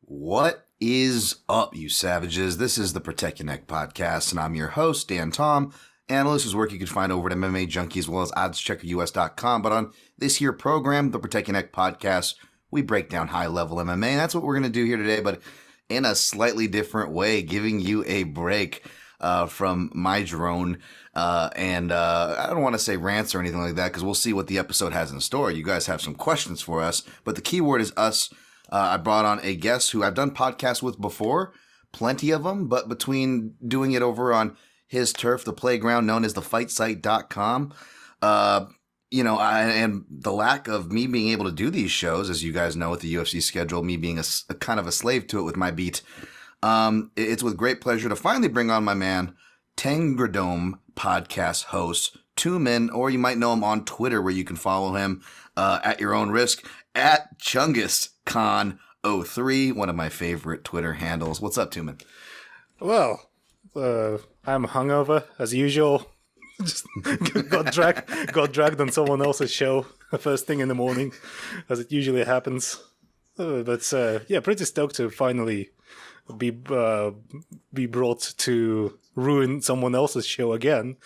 What is up, you savages? This is the Protect Your Neck podcast, and I'm your host, Dan Tom, analyst whose work you can find over at MMA Junkie as well as oddscheckerus.com. But on this here program, the Protect Your Neck podcast, we break down high-level MMA, and that's what we're going to do here today, but in a slightly different way, giving you a break from my drone. And I don't want to say rants or anything like that because we'll see what the episode has in store. You guys have some questions for us, but the key word is us. I brought on a guest who I've done podcasts with before, plenty of them, but between doing it over on his turf, the playground known as thefightsite.com, and the lack of me being able to do these shows, as you guys know with the UFC schedule, me being a kind of a slave to it with my beat, it's with great pleasure to finally bring on my man, Tengridome podcast host, Tumen, or you might know him on Twitter where you can follow him at your own risk, at ChungisCon03, one of my favorite Twitter handles. What's up, Tumen? Well, I'm hungover, as usual. Just got dragged on someone else's show first thing in the morning, as it usually happens. Pretty stoked to finally be brought to ruin someone else's show again.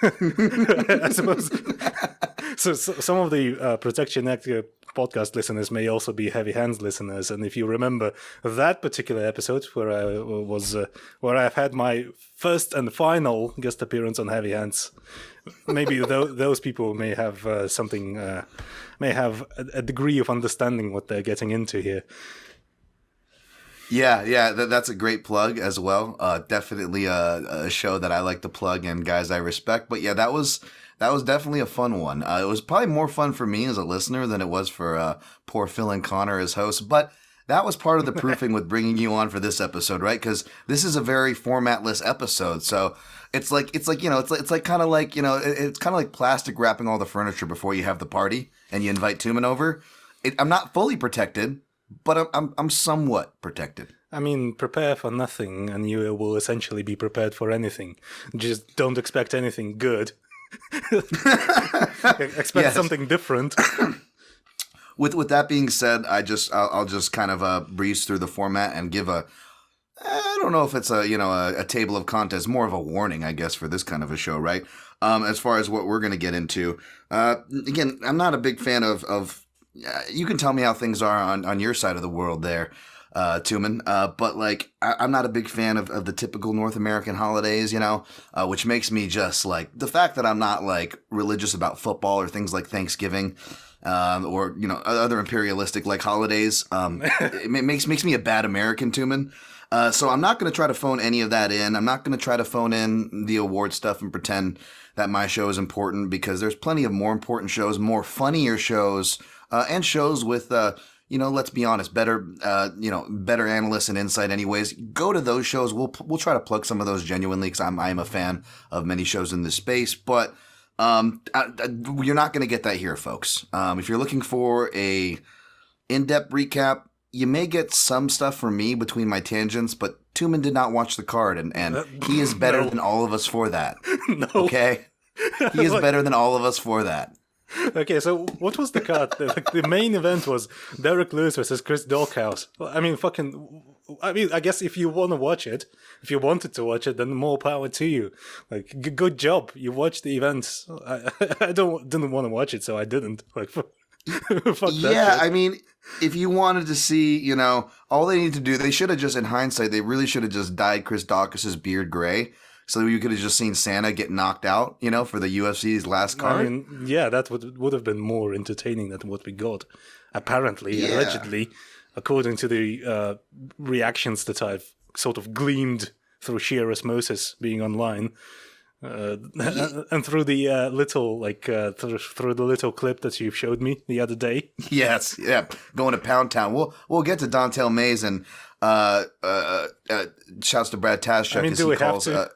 I suppose. So some of the Protection Act podcast listeners may also be Heavy Hands listeners, and if you remember that particular episode where I've had my first and final guest appearance on Heavy Hands, maybe those people may have may have a degree of understanding what they're getting into here. Yeah, that's a great plug as well. Definitely a show that I like to plug and guys I respect. But yeah, that was definitely a fun one. It was probably more fun for me as a listener than it was for poor Phil and Connor as hosts. But that was part of the proofing with bringing you on for this episode, right? Because this is a very formatless episode. So it's like kind of like plastic wrapping all the furniture before you have the party and you invite Tumen over. I'm not fully protected, but I'm somewhat protected. I mean, prepare for nothing, and you will essentially be prepared for anything. Just don't expect anything good. Expect something different. With that being said, I'll just kind of breeze through the format and give I don't know if it's a table of contents, more of a warning, I guess, for this kind of a show, right? As far as what we're going to get into, again, I'm not a big fan of. You can tell me how things are on your side of the world there, Tumen. But like, I'm not a big fan of the typical North American holidays, which makes me just like the fact that I'm not like religious about football or things like Thanksgiving, or, other imperialistic like holidays. It makes me a bad American, Tumen. So I'm not going to try to phone any of that in. I'm not going to try to phone in the award stuff and pretend that my show is important because there's plenty of more important shows, more funnier shows, and shows with, let's be honest, better analysts and insight anyways. Go to those shows. We'll try to plug some of those genuinely because I'm a fan of many shows in this space, but you're not going to get that here, folks. If you're looking for a in-depth recap, you may get some stuff from me between my tangents, but Tumen did not watch the card, and he is better than all of us for that. No. Okay? He is better than all of us for that. Okay, so what was the card? The main event was Derek Lewis versus Chris Dawkhouse. I guess if you want to watch it, if you wanted to watch it, then more power to you. Like, good job. You watched the events. I didn't want to watch it, so I didn't. Like, fuck yeah, I mean, if you wanted to see, all they need to do, they should have just, in hindsight, they really should have just dyed Chris Dawkins' beard gray. So you could have just seen Santa get knocked out, for the UFC's last card. I mean, yeah, that would have been more entertaining than what we got. Apparently, allegedly, according to the reactions that I've sort of gleaned through sheer osmosis being online. And through the through the little clip that you showed me the other day. Yes, yeah, going to Pound Town. We'll get to Dontel Mays and shouts to Brad Tashchuk. I mean, do we have to?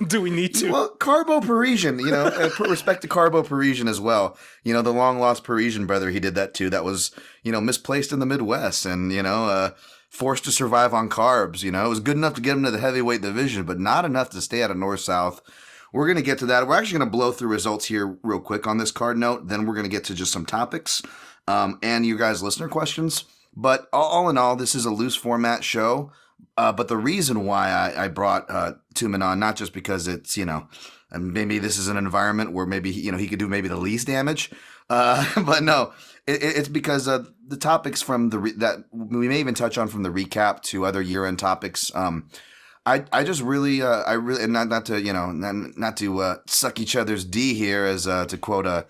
Do we need to? Well, Carbo Parisian, put respect to Carbo Parisian as well. The long lost Parisian brother, he did that too. That was, misplaced in the Midwest and, forced to survive on carbs. It was good enough to get him to the heavyweight division, but not enough to stay out of North-South. We're going to get to that. We're actually going to blow through results here real quick on this card note. Then we're going to get to just some topics and you guys' listener questions. But all in all, this is a loose format show. But the reason why I brought Tumen on, not just because it's, and maybe this is an environment where maybe, he could do maybe the least damage. But no, it's because the topics from that we may even touch on from the recap to other year-end topics. I just really, and not to, not to suck each other's D here, as to quote Harvey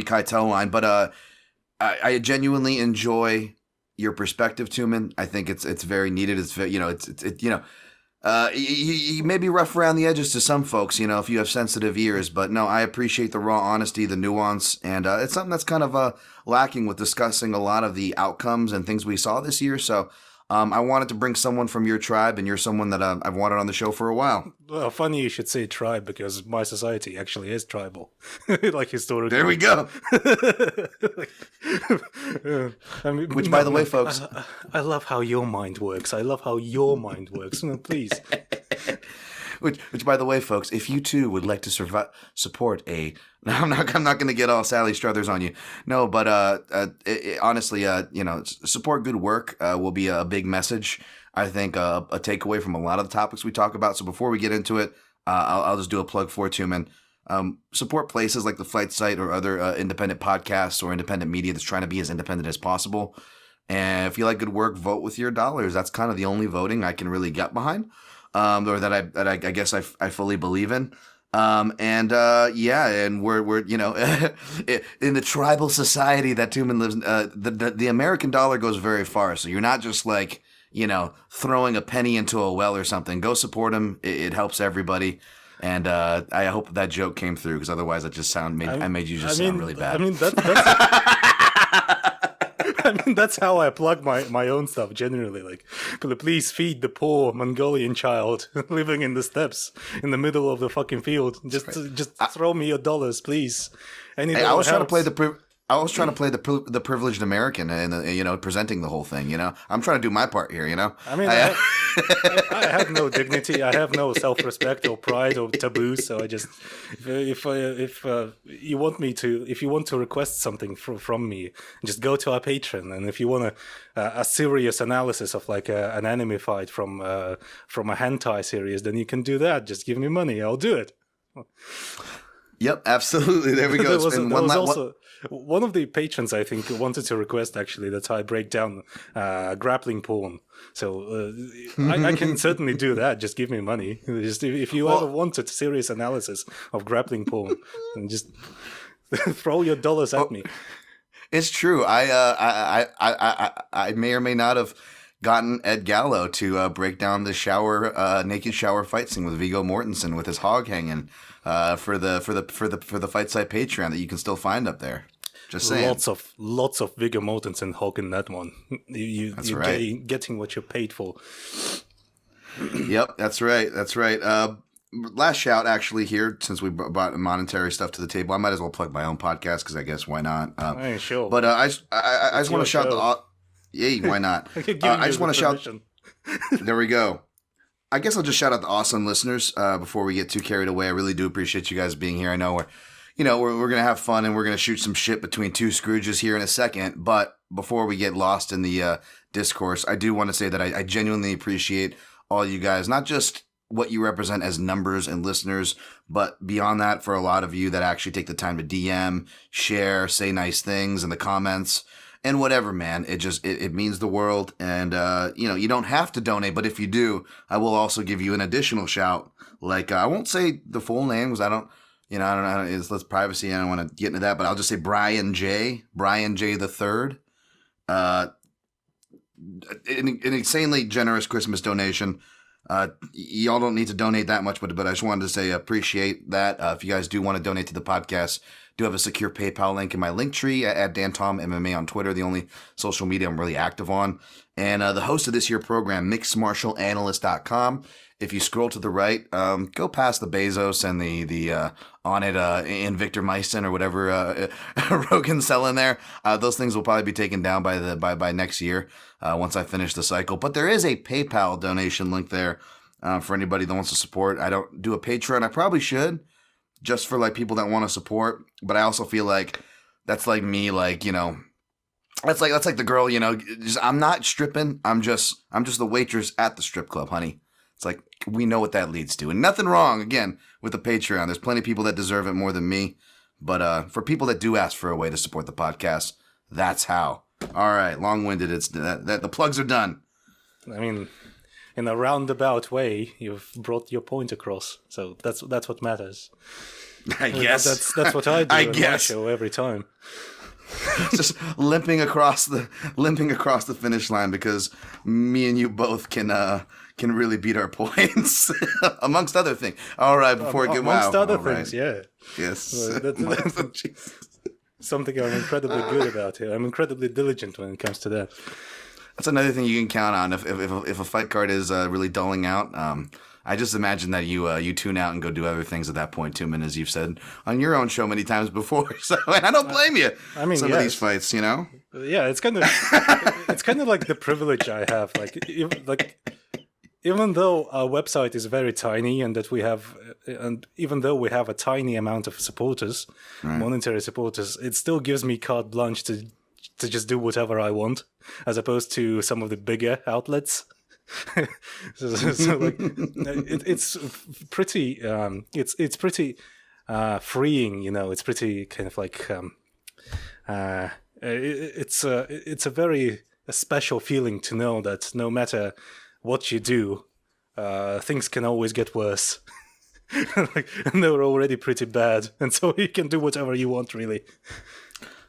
Keitel line, but I genuinely enjoy your perspective, Tumen. I think it's very needed. It's you may be rough around the edges to some folks, if you have sensitive ears, but no, I appreciate the raw honesty, the nuance, and it's something that's kind of lacking with discussing a lot of the outcomes and things we saw this year. So I wanted to bring someone from your tribe, and you're someone that I've wanted on the show for a while. Well, funny you should say tribe, because my society actually is tribal, like historically. There we go. Which, by the way, folks, I love how your mind works. Please. Which, by the way, folks, if you too would like to support a, I'm not going to get all Sally Struthers on you. No, but honestly, support good work will be a big message. I think a takeaway from a lot of the topics we talk about. So before we get into it, I'll just do a plug for Tumen. Support places like the Fight Site or other independent podcasts or independent media that's trying to be as independent as possible. And if you like good work, vote with your dollars. That's kind of the only voting I can really get behind. Or that I guess I fully believe in. And we're in the tribal society that Tumen lives in, the American dollar goes very far. So you're not just like, throwing a penny into a well or something. Go support him. It helps everybody. And I hope that joke came through, because otherwise it just sound sound really bad. That's how I plug my own stuff generally. Like, please feed the poor Mongolian child living in the steppes in the middle of the fucking field. Just throw me your dollars, please. I was trying to play the privileged American and presenting the whole thing. I'm trying to do my part here. I have no dignity. I have no self-respect or pride or taboos. So I just, if you want to request something from me, just go to our Patreon. And if you want a serious analysis of like an anime fight from a hentai series, then you can do that. Just give me money. I'll do it. Yep, absolutely. There we go. One of the patrons, I think, wanted to request actually that I break down grappling porn. So I can certainly do that. Just give me money. Just if you ever wanted serious analysis of grappling porn, just throw your dollars at me. It's true. I may or may not have gotten Ed Gallo to break down the naked shower fight scene with Viggo Mortensen with his hog hanging for the Fight Site Patreon that you can still find up there. Just saying. Lots of Viggo Mortensen hog in that one. You're right. Getting what you're paid for. Yep, that's right. Last shout actually here, since we brought monetary stuff to the table. I might as well plug my own podcast, because I guess why not? Sure. But I just want to shout Yay, why not? I just want to shout. There we go. I guess I'll just shout out the awesome listeners before we get too carried away. I really do appreciate you guys being here. I know we're gonna have fun and we're gonna shoot some shit between two Scrooges here in a second. But before we get lost in the discourse, I do want to say that I genuinely appreciate all you guys, not just what you represent as numbers and listeners, but beyond that, for a lot of you that actually take the time to DM, share, say nice things in the comments. And whatever, man, it means the world. And, you don't have to donate, but if you do, I will also give you an additional shout. Like, I won't say the full name, because I don't know, it's privacy. I don't want to get into that, but I'll just say Brian J the third. An insanely generous Christmas donation. Y'all don't need to donate that much, but I just wanted to say appreciate that. If you guys do want to donate to the podcast, do have a secure PayPal link in my link tree at Dan Tom MMA on Twitter, the only social media I'm really active on. And the host of this year program, mixedmartialanalyst.com. If you scroll to the right, go past the Bezos and the on it Invictor Meissen or whatever Rogan's selling there. Those things will probably be taken down by next year once I finish the cycle. But there is a PayPal donation link there for anybody that wants to support. I don't do a Patreon. I probably should, just for like people that want to support. But I also feel like that's like me, like, That's like the girl, I'm not stripping. I'm just the waitress at the strip club, honey. It's like, we know what that leads to. And nothing wrong, again, with the Patreon. There's plenty of people that deserve it more than me. But for people that do ask for a way to support the podcast, that's how. All right, long-winded. It's that the plugs are done. I mean, in a roundabout way, you've brought your point across. So that's what matters. I guess. That's what I do I in my guess. show every time. Just limping across the finish line because me and you both can really beat our points, amongst other things. All right, before we get amongst other all things, right. yeah. Yes. That's something I'm incredibly good about here. I'm incredibly diligent when it comes to that. That's another thing you can count on if a fight card is really dulling out. I just imagine that you tune out and go do other things at that point, Tumen, as you've said on your own show many times before. So, and I don't blame you. I mean, some of these fights, Yeah, it's kind of like the privilege I have. Even though our website is very tiny and even though we have a tiny amount of supporters, monetary supporters, it still gives me carte blanche to just do whatever I want, as opposed to some of the bigger outlets. It's pretty it's pretty freeing, it's pretty kind of like it's a very special feeling to know that no matter what you do, things can always get worse. And they're already pretty bad, and so you can do whatever you want, really.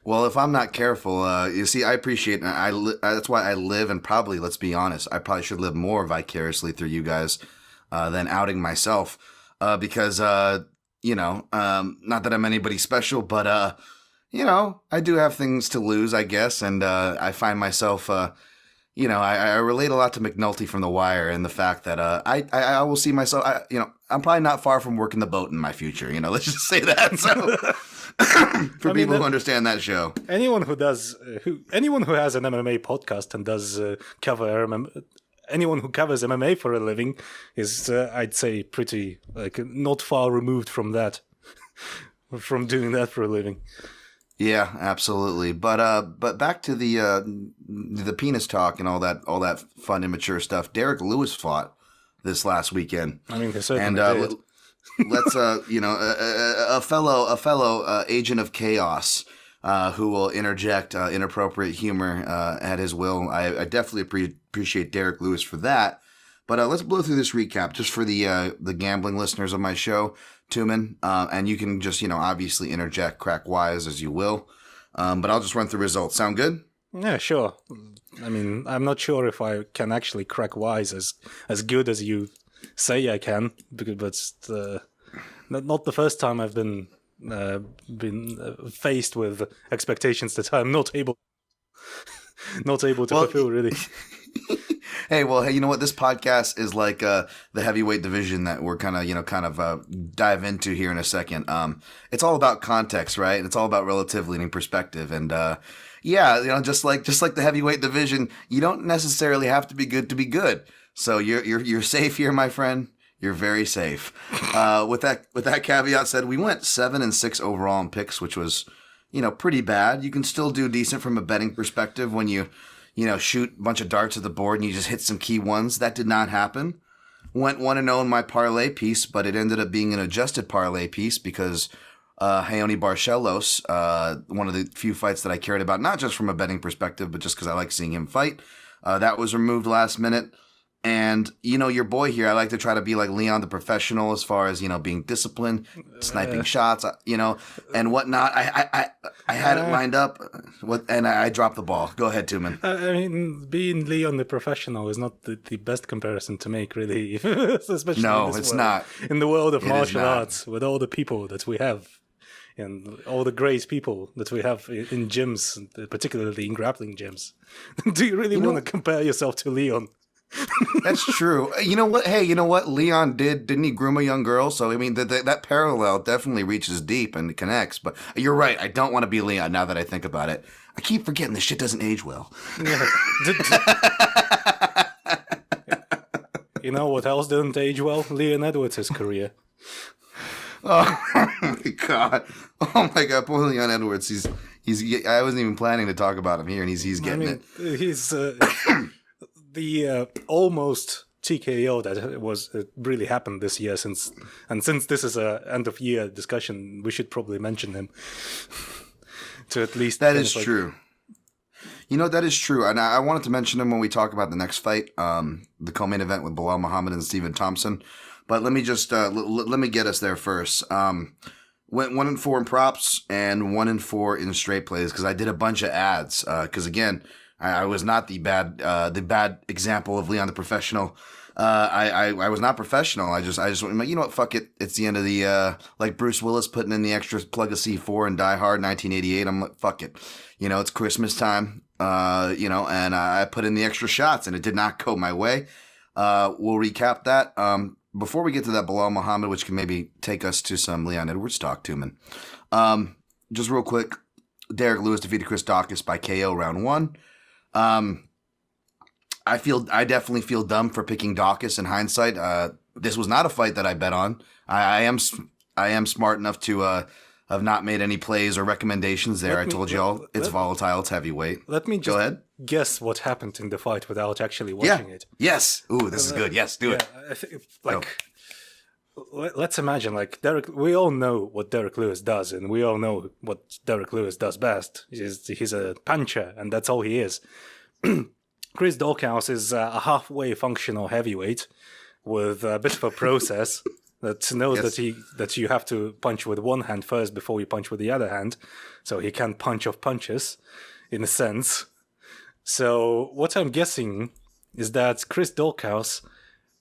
Well, if I'm not careful, you see, I appreciate, that's why I live, and probably, let's be honest, I probably should live more vicariously through you guys than outing myself, because, not that I'm anybody special, but, I do have things to lose, I guess, and I find myself, I relate a lot to McNulty from The Wire and the fact that I will see myself, I'm probably not far from working the boat in my future, let's just say that, so... For people who understand that show, anyone who has an MMA podcast and does cover MMA, anyone who covers MMA for a living is, I'd say, pretty not far removed from that, from doing that for a living. Yeah, absolutely. But back to the penis talk and all that fun, immature stuff. Derek Lewis fought this last weekend. I mean, he certainly did. Let's a fellow agent of chaos who will interject inappropriate humor at his will. I definitely appreciate Derek Lewis for that. But let's blow through this recap just for the gambling listeners of my show, Tumen, and you can just obviously interject, crack wise as you will. But I'll just run through results. Sound good? Yeah, sure. I mean, I'm not sure if I can actually crack wise as good as you say I can, but not the first time I've been faced with expectations that I'm not able to fulfill, really. Hey, you know what? This podcast is like the heavyweight division that we're kind of dive into here in a second. It's all about context, right? And it's all about relative leaning perspective. And just like the heavyweight division, you don't necessarily have to be good to be good. So you're safe here, my friend. You're very safe. With that caveat said, we went 7-6 overall in picks, which was, pretty bad. You can still do decent from a betting perspective when you shoot a bunch of darts at the board and you just hit some key ones. That did not happen. Went 1-0 in my parlay piece, but it ended up being an adjusted parlay piece because Raoni Barcelos, one of the few fights that I cared about, not just from a betting perspective, but just because I like seeing him fight, that was removed last minute. And, your boy here, I like to try to be like Leon the Professional as far as, being disciplined, sniping shots, and whatnot. I had it lined up, and I dropped the ball. Go ahead, Tumen. I mean, being Leon the Professional is not the best comparison to make, really. Especially not. In the world of martial arts, with all the people that we have, and all the great people that we have in gyms, particularly in grappling gyms. Do you really want to compare yourself to Leon? That's true. You know what? Hey, you know what? Leon didn't he groom a young girl? So, I mean, that parallel definitely reaches deep and connects. But you're right. I don't want to be Leon now that I think about it. I keep forgetting this shit doesn't age well. Yeah. You know what else didn't age well? Leon Edwards' career. Oh my god! Poor Leon Edwards. I wasn't even planning to talk about him here, and he's getting it. He's the almost TKO that was really happened this year. Since this is a end of year discussion, we should probably mention him to at least. That is true. You know, that is true. And I wanted to mention him when we talk about the next fight, the co-main event with Belal Muhammad and Stephen Thompson. But let me just let me get us there first. Went 1-4 in props and 1-4 in straight plays because I did a bunch of ads. Because again, I was not the bad example of Leon the professional. I was not professional. I just went, you know what? Fuck it. It's the end of the like Bruce Willis putting in the extra plug of C4 and Die Hard 1988. I'm like, fuck it. You know, it's Christmas time. You know, and I put in the extra shots and it did not go my way. We'll recap that. Before we get to that Belal Muhammad, which can maybe take us to some Leon Edwards talk, Tumen. Just real quick, Derek Lewis defeated Chris Daukaus by KO round 1. I definitely feel dumb for picking Daukaus in hindsight. This was not a fight that I bet on. I am smart enough to have not made any plays or recommendations there. I told y'all it's volatile, it's heavyweight. Let me just go ahead. Guess what happened in the fight without actually watching it. Yes. Ooh, this is good. Yes, do it. I think, let's imagine, like, we all know what Derek Lewis does, and we all know what Derek Lewis does best. He's a puncher, and that's all he is. Chris Daukaus is a halfway functional heavyweight with a bit of a process that knows that you have to punch with one hand first before you punch with the other hand, so he can punch off punches, in a sense. So what I'm guessing is that Chris Daukaus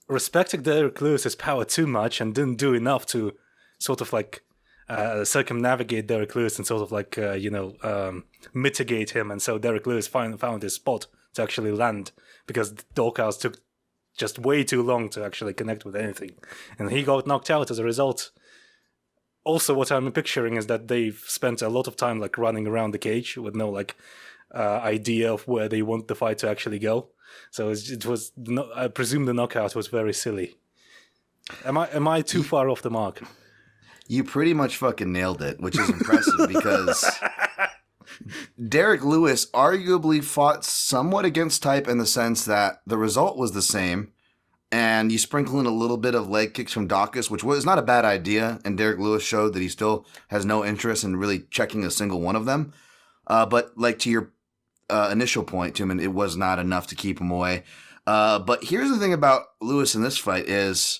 respected Derek Lewis's power too much and didn't do enough to sort of like circumnavigate Derek Lewis and sort of like mitigate him, and so Derek Lewis found his spot to actually land because Daukaus took just way too long to actually connect with anything, and he got knocked out as a result. Also, what I'm picturing is that they've spent a lot of time like running around the cage with no like idea of where they want the fight to actually go. So it was. I presume the knockout was very silly. Am I too far off the mark? You pretty much fucking nailed it, which is impressive because Derek Lewis arguably fought somewhat against type in the sense that the result was the same, and you sprinkle in a little bit of leg kicks from Daukaus, which was not a bad idea, and Derek Lewis showed that he still has no interest in really checking a single one of them. But like to your initial point, Tumen, it was not enough to keep him away. But here's the thing about Lewis in this fight is,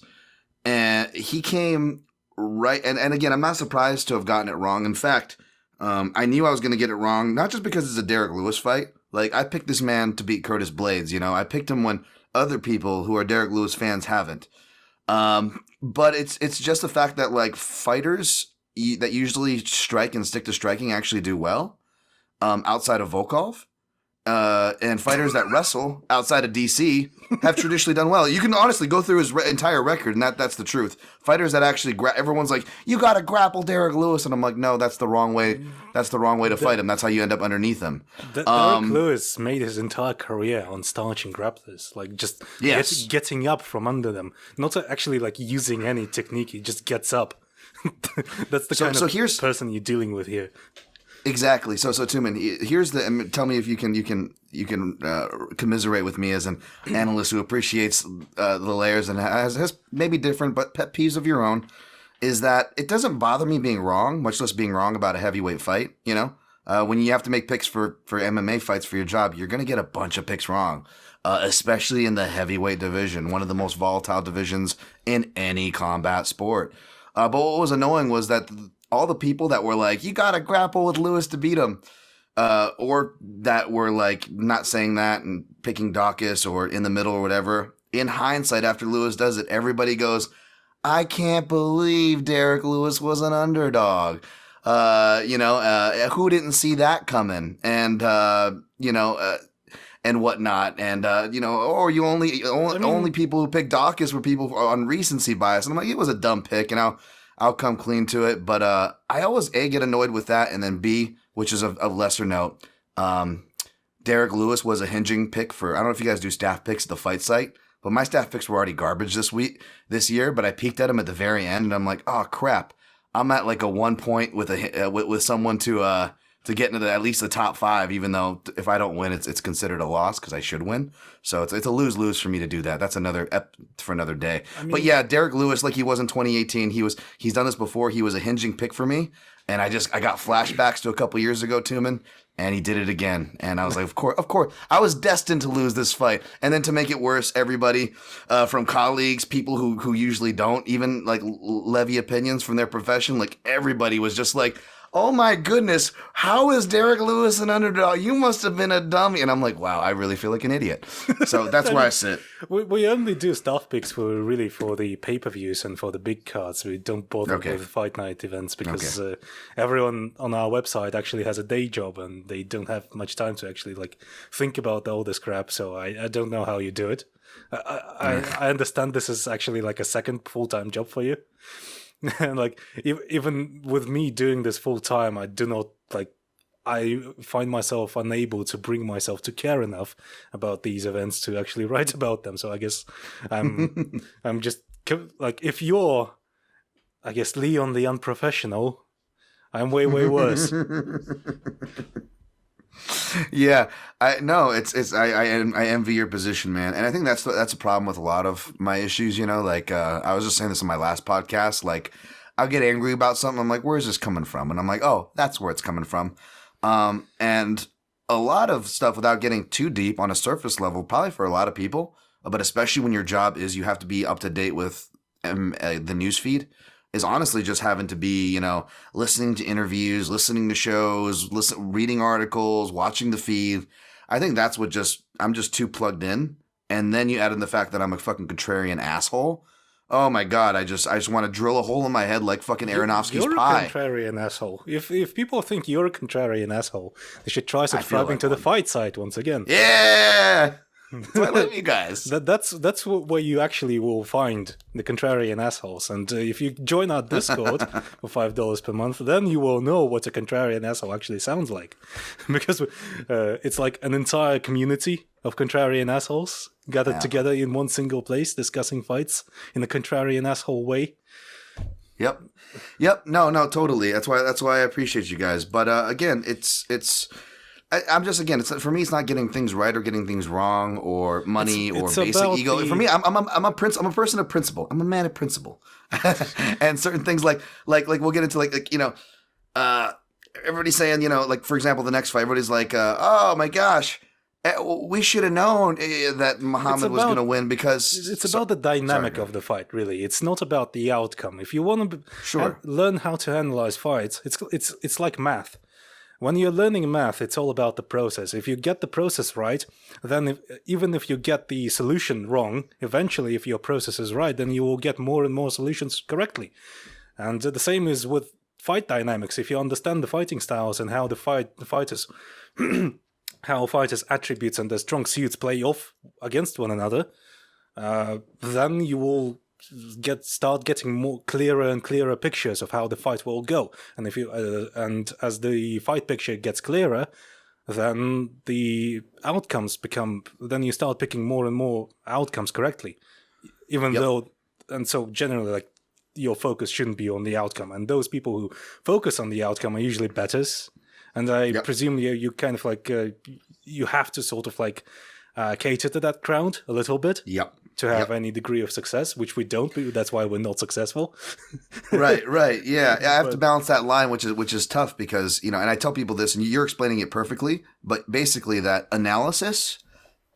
he came right, and again, I'm not surprised to have gotten it wrong. In fact, I knew I was going to get it wrong, not just because it's a Derek Lewis fight. Like, I picked this man to beat Curtis Blades, you know? I picked him when other people who are Derek Lewis fans haven't. But it's just the fact that, like, fighters that usually strike and stick to striking actually do well, outside of Volkov. And fighters that wrestle outside of DC have traditionally done well. You can honestly go through his entire record, and that's the truth. Fighters that actually everyone's like, you got to grapple Derek Lewis, and I'm like, no, that's the wrong way. That's the wrong way to fight him. That's how you end up underneath him. Derek Lewis made his entire career on starching grapplers, like just getting up from under them, not actually like using any technique. He just gets up. That's the kind of person you're dealing with here. Exactly. So Tumen, here's tell me if you can commiserate with me as an analyst who appreciates the layers and has maybe different but pet peeves of your own. Is that it doesn't bother me being wrong, much less being wrong about a heavyweight fight. You know, when you have to make picks for MMA fights for your job, you're gonna get a bunch of picks wrong, especially in the heavyweight division, one of the most volatile divisions in any combat sport. But what was annoying was that all the people that were like, you gotta grapple with Lewis to beat him, or that were like not saying that and picking Daukaus or in the middle or whatever, in hindsight, after Lewis does it, everybody goes, I can't believe Derek Lewis was an underdog. Who didn't see that coming? And, and whatnot. And, only people who picked Daukaus were people on recency bias. And I'm like, it was a dumb pick, and I'll come clean to it. But I always, A, get annoyed with that, and then B, which is of lesser note, Derek Lewis was a hinging pick for, I don't know if you guys do staff picks at the fight site, but my staff picks were already garbage this year, but I peeked at them at the very end, and I'm like, oh, crap. I'm at like a 1 point with someone to to get into at least the top 5, even though if I don't win, it's considered a loss because I should win. So it's a lose-lose for me to do that. That's another for another day. But yeah, Derek Lewis, like he was in 2018, he's done this before. He was a hinging pick for me, and I got flashbacks to a couple years ago, Tumen, and he did it again. And I was like, of course, I was destined to lose this fight. And then to make it worse, everybody from colleagues, people who usually don't even like levy opinions from their profession, like everybody was just like, oh my goodness, how is Derek Lewis an underdog? You must have been a dummy. And I'm like, wow, I really feel like an idiot. So that's where I sit. We only do staff picks for the pay-per-views and for the big cards. We don't bother with fight night events because everyone on our website actually has a day job and they don't have much time to actually like think about all this crap. So I don't know how you do it. I understand this is actually like a second full-time job for you. And like even with me doing this full time, I find myself unable to bring myself to care enough about these events to actually write about them. So I guess I'm just like, if you're, I guess, Leon the unprofessional, I'm way worse. Yeah, I envy your position, man, and I think that's a problem with a lot of my issues. You know, like I was just saying this on my last podcast. Like, I'll get angry about something. I'm like, where's this coming from? And I'm like, oh, that's where it's coming from. And a lot of stuff, without getting too deep on a surface level, probably for a lot of people, but especially when your job is you have to be up to date with the news feed, is honestly just having to be, listening to interviews, listening to shows, reading articles, watching the feed. I think that's I'm just too plugged in. And then you add in the fact that I'm a fucking contrarian asshole. Oh my God, I just want to drill a hole in my head like fucking Aronofsky's pie. You're a contrarian asshole. If people think you're a contrarian asshole, they should try subscribing to the fight site once again. Yeah! So I love you guys. That's where you actually will find the contrarian assholes. And if you join our Discord for $5 per month, then you will know what a contrarian asshole actually sounds like. Because it's like an entire community of contrarian assholes gathered together in one single place discussing fights in a contrarian asshole way. Yep. No, totally. That's why I appreciate you guys. But again, I'm just, again, for me, it's not getting things right or getting things wrong or money or basic ego. For me, I'm a person of principle. I'm a man of principle. And certain things like we'll get into everybody's saying, like, for example, the next fight, everybody's like, oh my gosh, we should have known that Muhammad was going to win because it's about the dynamic of the fight. Really, it's not about the outcome. If you want to learn how to analyze fights, it's like math. When you're learning math, it's all about the process. If you get the process right, then even if you get the solution wrong, eventually, if your process is right, then you will get more and more solutions correctly. And the same is with fight dynamics. If you understand the fighting styles and how the fighters, how fighters' attributes and their strong suits play off against one another, then you will start getting more clearer and clearer pictures of how the fight will go. And if you and as the fight picture gets clearer, then the outcomes then you start picking more and more outcomes correctly, even though, and so generally, like, your focus shouldn't be on the outcome. And those people who focus on the outcome are usually betters. And I presume you kind of like you have to sort of like cater to that crowd a little bit. To have any degree of success, which we don't. That's why we're not successful. Right. Yeah, I have to balance that line, which is tough because, and I tell people this, and you're explaining it perfectly, but basically that analysis,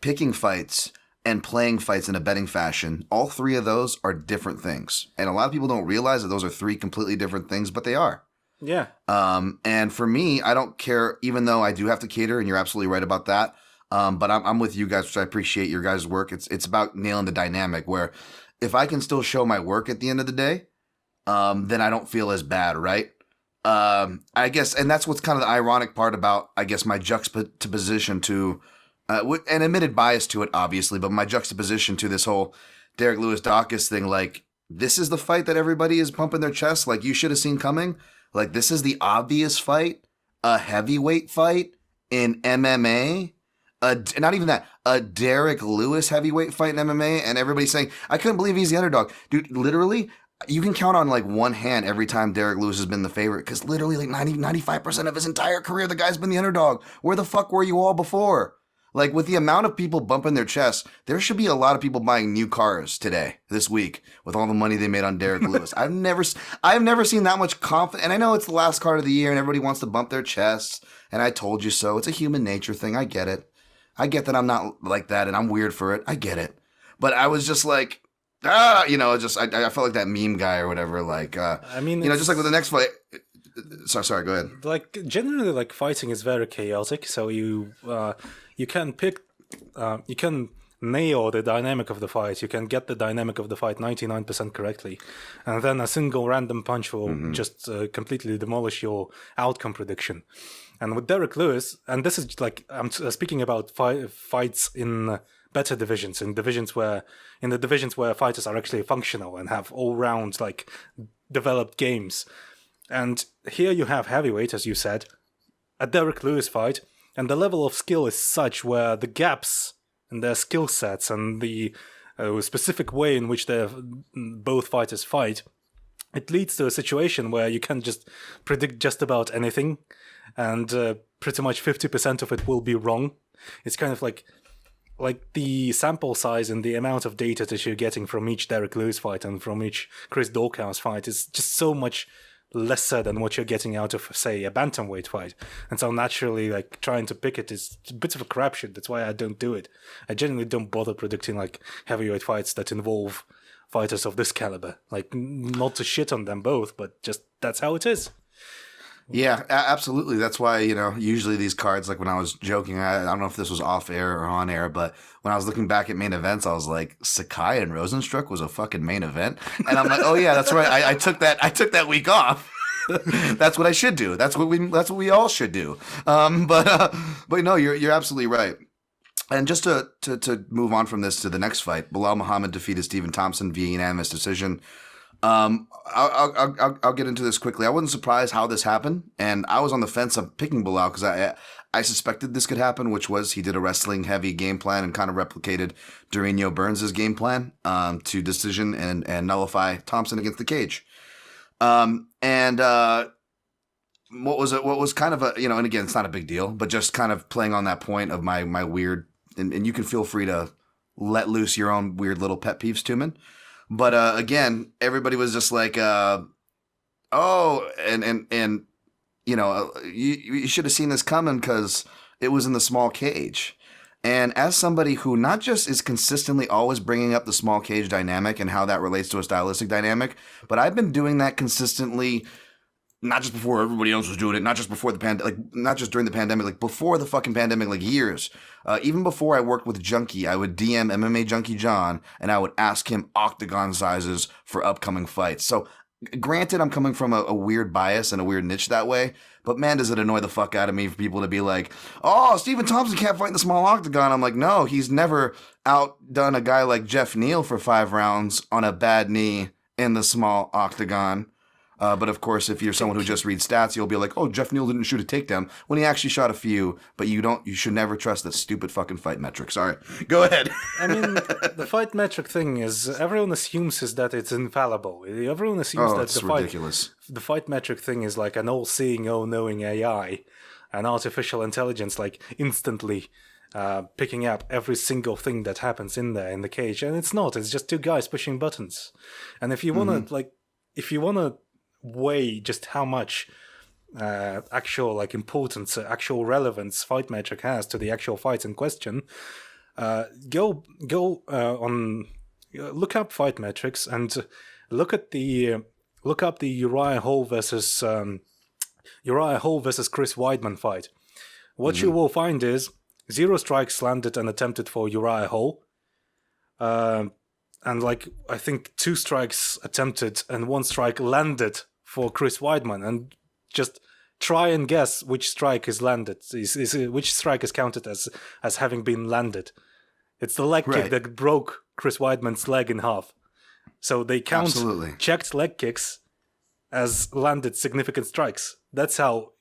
picking fights, and playing fights in a betting fashion, all three of those are different things. And a lot of people don't realize that those are three completely different things, but they are. Yeah. And for me, I don't care, even though I do have to cater, and you're absolutely right about that. But I'm with you guys, which I appreciate your guys' work. It's about nailing the dynamic where if I can still show my work at the end of the day, then I don't feel as bad, right? I guess, and that's what's kind of the ironic part about, I guess, my juxtaposition to, and admitted bias to it, obviously, but my juxtaposition to this whole Derek Lewis-Dawkins thing, like, this is the fight that everybody is pumping their chest, like, you should have seen coming. Like, this is the obvious fight, a heavyweight fight in MMA. Not even that, a Derek Lewis heavyweight fight in MMA, and everybody's saying, I couldn't believe he's the underdog. Dude, literally, you can count on like one hand every time Derek Lewis has been the favorite, because literally like 95% of his entire career, the guy's been the underdog. Where the fuck were you all before? Like, with the amount of people bumping their chests, there should be a lot of people buying new cars this week, with all the money they made on Derek Lewis. I've never seen that much confidence. And I know it's the last card of the year and everybody wants to bump their chests. And I told you so. It's a human nature thing. I get it. I get that I'm not like that and I'm weird for it. I get it. But I was just like, I felt like that meme guy or whatever. Like, I mean, just like with the next fight. Sorry, go ahead. Like, generally, like, fighting is very chaotic. So you can pick, you can nail the dynamic of the fight. You can get the dynamic of the fight 99% correctly. And then a single random punch will just completely demolish your outcome prediction. And with Derek Lewis, and this is like, I'm speaking about fights in better divisions, in the divisions where fighters are actually functional and have all-round, like, developed games. And here you have heavyweight, as you said, a Derek Lewis fight, and the level of skill is such where the gaps in their skill sets and the specific way in which both fighters fight, it leads to a situation where you can just predict just about anything, and pretty much 50% of it will be wrong. It's kind of like the sample size and the amount of data that you're getting from each Derek Lewis fight and from each Chris Daukaus fight is just so much lesser than what you're getting out of, say, a bantamweight fight. And so naturally, like, trying to pick it is a bit of a crapshoot. That's why I don't do it. I generally don't bother predicting, like, heavyweight fights that involve fighters of this caliber. Like, not to shit on them both, but just that's how it is. Yeah, absolutely. That's why, usually these cards, like when I was joking, I don't know if this was off air or on air, but when I was looking back at main events, I was like, Sakai and Rosenstruck was a fucking main event. And I'm like, oh yeah, that's right. I took that week off. That's what I should do. That's what we all should do. But no, you're absolutely right. And just to move on from this to the next fight, Bilal Muhammad defeated Stephen Thompson via unanimous decision. I'll get into this quickly. I wasn't surprised how this happened, and I was on the fence of picking Bilal because I suspected this could happen, which was he did a wrestling heavy game plan and kind of replicated Durinho Burns' game plan to decision and nullify Thompson against the cage. And what was kind of a, and again, it's not a big deal, but just kind of playing on that point of my weird, and you can feel free to let loose your own weird little pet peeves, Tumen. But again, everybody was just like, you should have seen this coming because it was in the small cage. And as somebody who not just is consistently always bringing up the small cage dynamic and how that relates to a stylistic dynamic, but I've been doing that consistently, not just before everybody else was doing it, not just before the pandemic, like not just during the pandemic, like before the fucking pandemic, like years. Even before I worked with Junkie, I would DM MMA Junkie John and I would ask him octagon sizes for upcoming fights. So granted, I'm coming from a weird bias and a weird niche that way, but man, does it annoy the fuck out of me for people to be like, oh, Stephen Thompson can't fight in the small octagon. I'm like, no, he's never outdone a guy like Jeff Neal for 5 rounds on a bad knee in the small octagon. But of course, if you're someone who just reads stats, you'll be like, oh, Jeff Neal didn't shoot a takedown when he actually shot a few, but you should never trust that stupid fucking fight metric. Sorry. Go ahead. I mean, the fight metric thing is, everyone assumes is that it's infallible. Everyone assumes that the fight metric thing is like an all-seeing, all-knowing AI, an artificial intelligence, like instantly picking up every single thing that happens in there in the cage. And it's not. It's just 2 guys pushing buttons. And if you want to, weigh just how much actual importance, actual relevance fight metric has to the actual fights in question, look up fight metrics and look up the Uriah Hall versus Chris Weidman fight. What you will find is 0 strikes landed and attempted for Uriah Hall. And I think 2 strikes attempted and 1 strike landed for Chris Weidman, and just try and guess which strike is landed. Which strike is counted as having been landed. It's the leg kick that broke Chris Weidman's leg in half. So they count checked leg kicks as landed significant strikes. That's how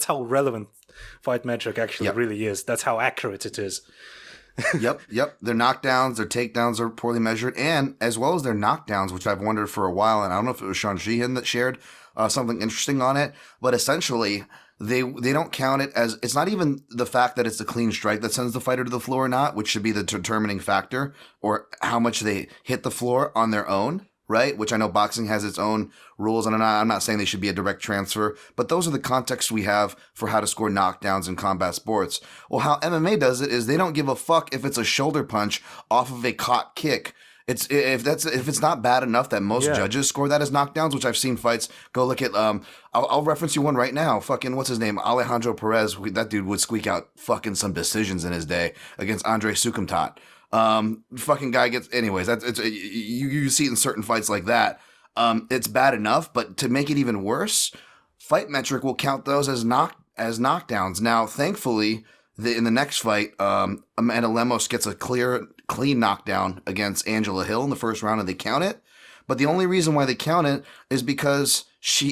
relevant fight metric actually really is. That's how accurate it is. Yep. Their knockdowns, their takedowns are poorly measured, and as well as their knockdowns, which I've wondered for a while, and I don't know if it was Sean Sheehan that shared something interesting on it, but essentially they don't count it as, it's not even the fact that it's a clean strike that sends the fighter to the floor or not, which should be the determining factor, or how much they hit the floor on their own. Right, which I know boxing has its own rules, and I'm not saying they should be a direct transfer, but those are the contexts we have for how to score knockdowns in combat sports. Well, how MMA does it is they don't give a fuck if it's a shoulder punch off of a caught kick. It's if it's not bad enough that most judges score that as knockdowns, which I've seen fights. Go look at I'll reference you one right now. Fucking what's his name? Alejandro Perez. That dude would squeak out fucking some decisions in his day against Andre Sukumtat. Fucking guy gets, anyways, you see it in certain fights like that. It's bad enough, but to make it even worse, Fight Metric will count those as knockdowns. Now, thankfully, in the next fight, Amanda Lemos gets a clean knockdown against Angela Hill in the first round, and they count it. But the only reason why they count it is because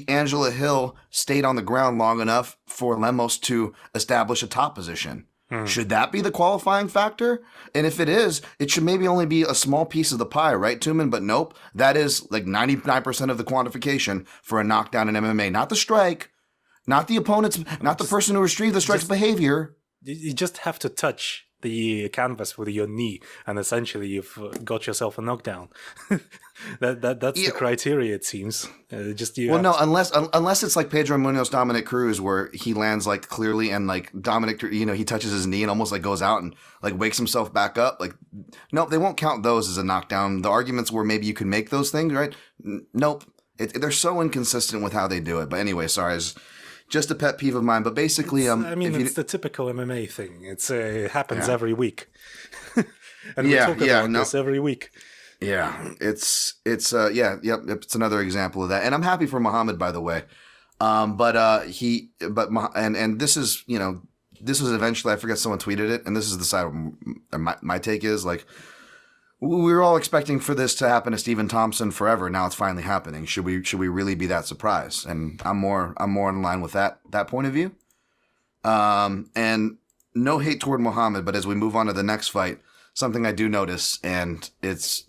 Angela Hill stayed on the ground long enough for Lemos to establish a top position. Should that be the qualifying factor? And if it is, it should maybe only be a small piece of the pie, right, Tumen? But nope, that is like 99% of the quantification for a knockdown in MMA. Not the strike, not the opponent's, not the person who retrieved the strike's behavior. You just have to touch the canvas with your knee, and essentially you've got yourself a knockdown. That's the criteria, it seems. Unless it's like Pedro Munoz, Dominic Cruz, where he lands like clearly, and like Dominic, he touches his knee and almost like goes out and like wakes himself back up. Like, nope, they won't count those as a knockdown. The arguments were maybe you could make those things, right? Nope, they're so inconsistent with how they do it. But anyway, sorry. It's just a pet peeve of mine, but basically, it's the typical MMA thing. It happens every week, and we talk about this every week. Yeah, it's another example of that, and I'm happy for Muhammad, by the way. This is this was eventually, I forget, someone tweeted it, and this is the side of my take is like, we were all expecting for this to happen to Stephen Thompson forever. Now it's finally happening. Should we really be that surprised? And I'm more in line with that point of view. And no hate toward Muhammad, but as we move on to the next fight, something I do notice, and it's,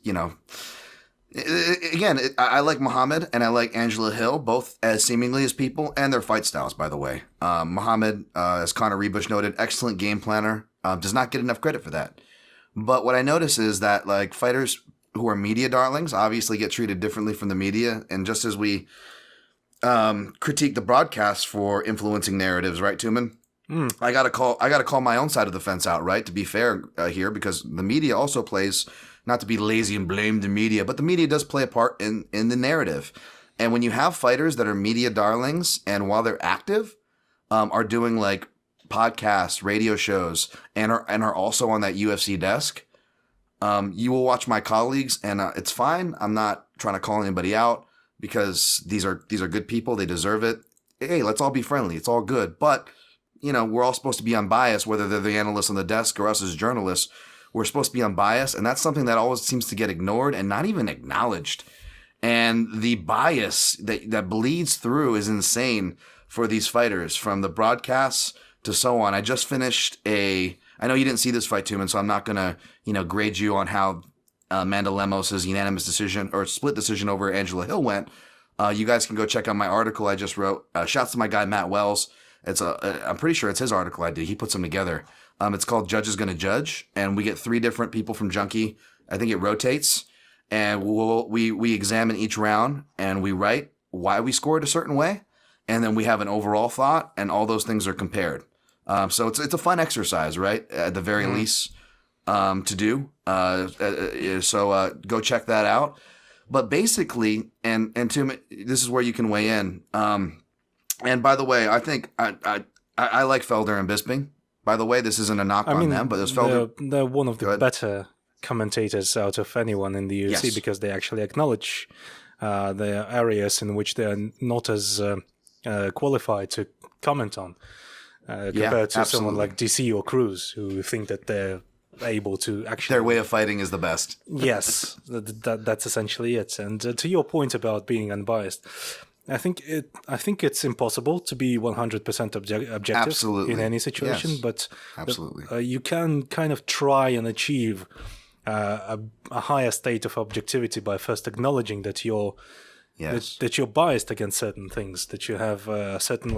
I like Muhammad and I like Angela Hill, both as seemingly as people and their fight styles, by the way. Muhammad, as Conor Rebush noted, excellent game planner, does not get enough credit for that. But what I notice is that like fighters who are media darlings obviously get treated differently from the media. And just as we critique the broadcast for influencing narratives, right, Tumen? I gotta call my own side of the fence out, right? To be fair here, because the media also plays, not to be lazy and blame the media, but the media does play a part in the narrative. And when you have fighters that are media darlings, and while they're active, are doing like podcasts, radio shows, and are also on that UFC desk, you will watch my colleagues, and it's fine. I'm not trying to call anybody out because these are good people. They deserve it. Hey, let's all be friendly. It's all good. But, we're all supposed to be unbiased, whether they're the analysts on the desk or us as journalists. We're supposed to be unbiased, and that's something that always seems to get ignored and not even acknowledged. And the bias that bleeds through is insane for these fighters, from the broadcasts to so on. I just finished I know you didn't see this fight, Tumen, so I'm not going to, grade you on how Amanda Lemos' unanimous decision or split decision over Angela Hill went. You guys can go check out my article I just wrote. Shouts to my guy, Matt Wells. I'm pretty sure it's his article I did. He puts them together. It's called Judge is Gonna Judge, and we get 3 different people from Junkie. I think it rotates, and we examine each round, and we write why we scored a certain way, and then we have an overall thought, and all those things are compared. So it's a fun exercise, right? At the very least, to do. So go check that out. But basically, and Tim, this is where you can weigh in. And by the way, I think I like Felder and Bisping. By the way, this isn't a knock on them, but there's Felder. They're one of the better commentators out of anyone in the UFC because they actually acknowledge the areas in which they're not as qualified to comment on. Compared to someone like DC or Cruz, who think that they're able to actually... Their way of fighting is the best. Yes, that's essentially it. And to your point about being unbiased, I think it's impossible to be 100% objective Absolutely. in any situation, Yes. but Absolutely. you can kind of try and achieve a higher state of objectivity by first acknowledging that Yes. that you're biased against certain things, that you have certain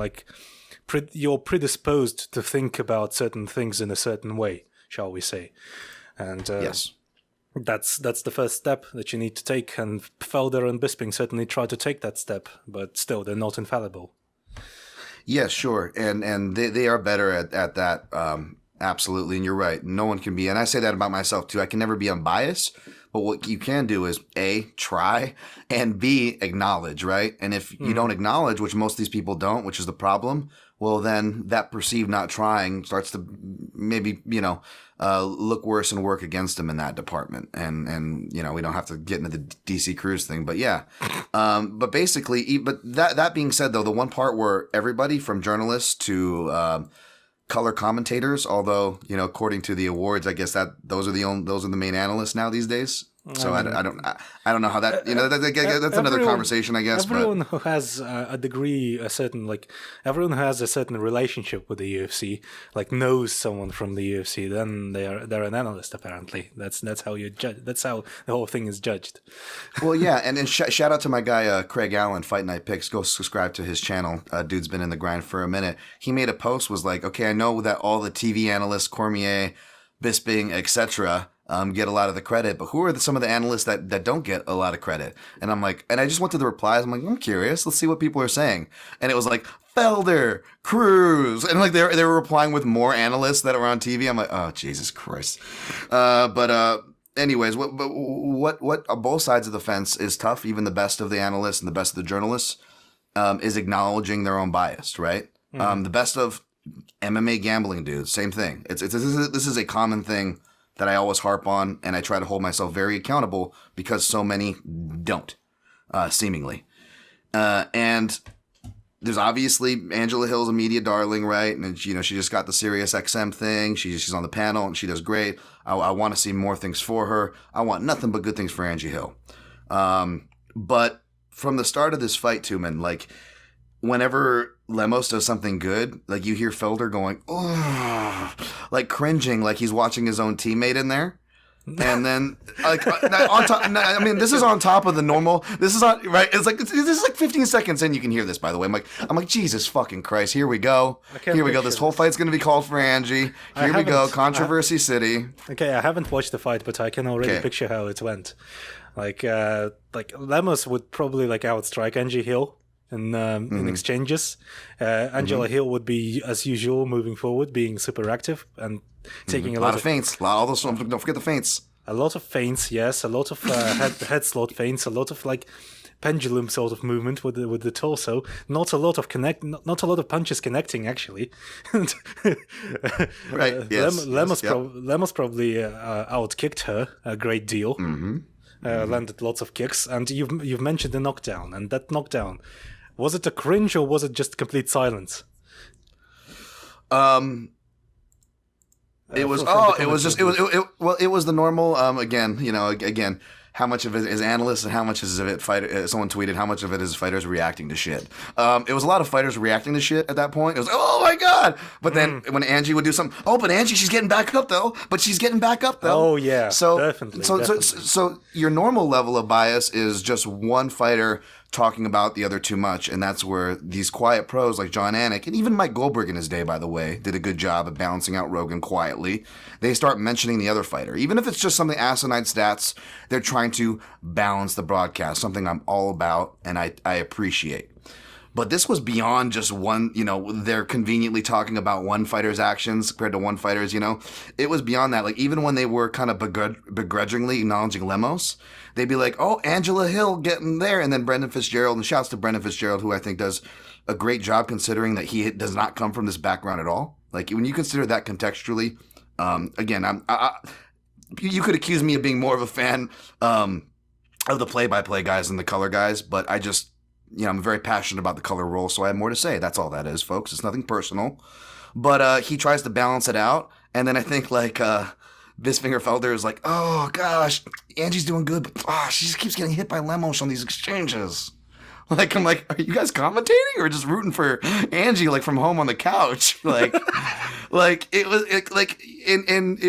you're predisposed to think about certain things in a certain way, shall we say? And Yes. that's the first step that you need to take, and Felder and Bisping certainly try to take that step, but still they're not infallible. Yes, sure, and they are better at that. Absolutely, and you're right. No one can be, and I say that about myself too. I can never be unbiased, but what you can do is A, try, and B, acknowledge, right? And if you don't acknowledge, which most of these people don't, which is the problem, well, then that perceived not trying starts to maybe, look worse and work against them in that department. And we don't have to get into the DC Cruz thing, but yeah. But basically, but that being said, though, the one part where everybody from journalists to color commentators, although according to the awards, I guess that those are the main analysts now these days. So I don't know how that that's another conversation, I guess. Everyone who has a degree, everyone who has a certain relationship with the UFC, knows someone from the UFC, then they're an analyst. Apparently, that's how you judge. That's how the whole thing is judged. Well, yeah, and shout out to my guy Craig Allen, Fight Night Picks. Go subscribe to his channel. Dude's been in the grind for a minute. He made a post, was like, okay, I know that all the TV analysts, Cormier, Bisping, etc. Get a lot of the credit, but who are some of the analysts that don't get a lot of credit? And I'm like, and I just went to the replies. I'm like, I'm curious. Let's see what people are saying. And it was like Felder, Cruz, and they were replying with more analysts that were on TV. I'm like, oh Jesus Christ. Anyways, what both sides of the fence is tough. Even the best of the analysts and the best of the journalists is acknowledging their own bias, right? The best of MMA gambling dudes, same thing. This is a common thing that I always harp on, and I try to hold myself very accountable because so many don't, seemingly. And there's obviously Angela Hill's a media darling, right? And she just got the Sirius XM thing. She's on the panel and she does great. I want to see more things for her. I want nothing but good things for Angie Hill. But from the start of this fight, Tumen, whenever Lemos does something good, you hear Felder going, oh, cringing, like he's watching his own teammate in there. And then, on top, I mean, this is on top of the normal. This is on, right? This is 15 seconds in. You can hear this, by the way. I'm like, Jesus fucking Christ, here we go. Here we go. This whole fight's going to be called for Angie. Here we go. Controversy City. Okay, I haven't watched the fight, but I can already picture how it went. Lemos would probably outstrike Angie Hill in exchanges. Angela Hill would be, as usual, moving forward, being super active and taking a lot of feints. Don't forget the feints. A lot of feints, yes. A lot of head slot feints. A lot of pendulum sort of movement with the torso. Not a lot of punches connecting, actually. Right. Yes. Lemos probably outkicked her a great deal. Landed lots of kicks, and you've mentioned the knockdown, and that knockdown, was it a cringe or was it just complete silence? It was the normal. Again, how much of it is analysts and how much is of it fighter? Someone tweeted how much of it is fighters reacting to shit. It was a lot of fighters reacting to shit at that point. It was oh my god! But then when Angie would do something, but Angie, she's getting back up though. Oh yeah, so definitely. So your normal level of bias is just one fighter talking about the other too much, and that's where these quiet pros like John Anik and even Mike Goldberg in his day, by the way, did a good job of balancing out Rogan quietly. They start mentioning the other fighter, even if it's just something asinine stats. They're trying to balance the broadcast, something I'm all about and I appreciate. But this was beyond just one, they're conveniently talking about one fighter's actions compared to one fighter's, It was beyond that. Even when they were kind of begrudgingly acknowledging Lemos, they'd be like, oh, Angela Hill getting there. And then Brendan Fitzgerald, and shouts to Brendan Fitzgerald, who I think does a great job considering that he does not come from this background at all. When you consider that contextually, again, you could accuse me of being more of a fan of the play-by-play guys than the color guys, but I just... I'm very passionate about the color role, so I have more to say. That's all that is, folks. It's nothing personal. But he tries to balance it out, and then I think, Bisping Felder is like, oh, gosh, Angie's doing good, but she just keeps getting hit by Lemos on these exchanges. Like, I'm like, are you guys commentating or just rooting for Angie, like, from home on the couch? Like, it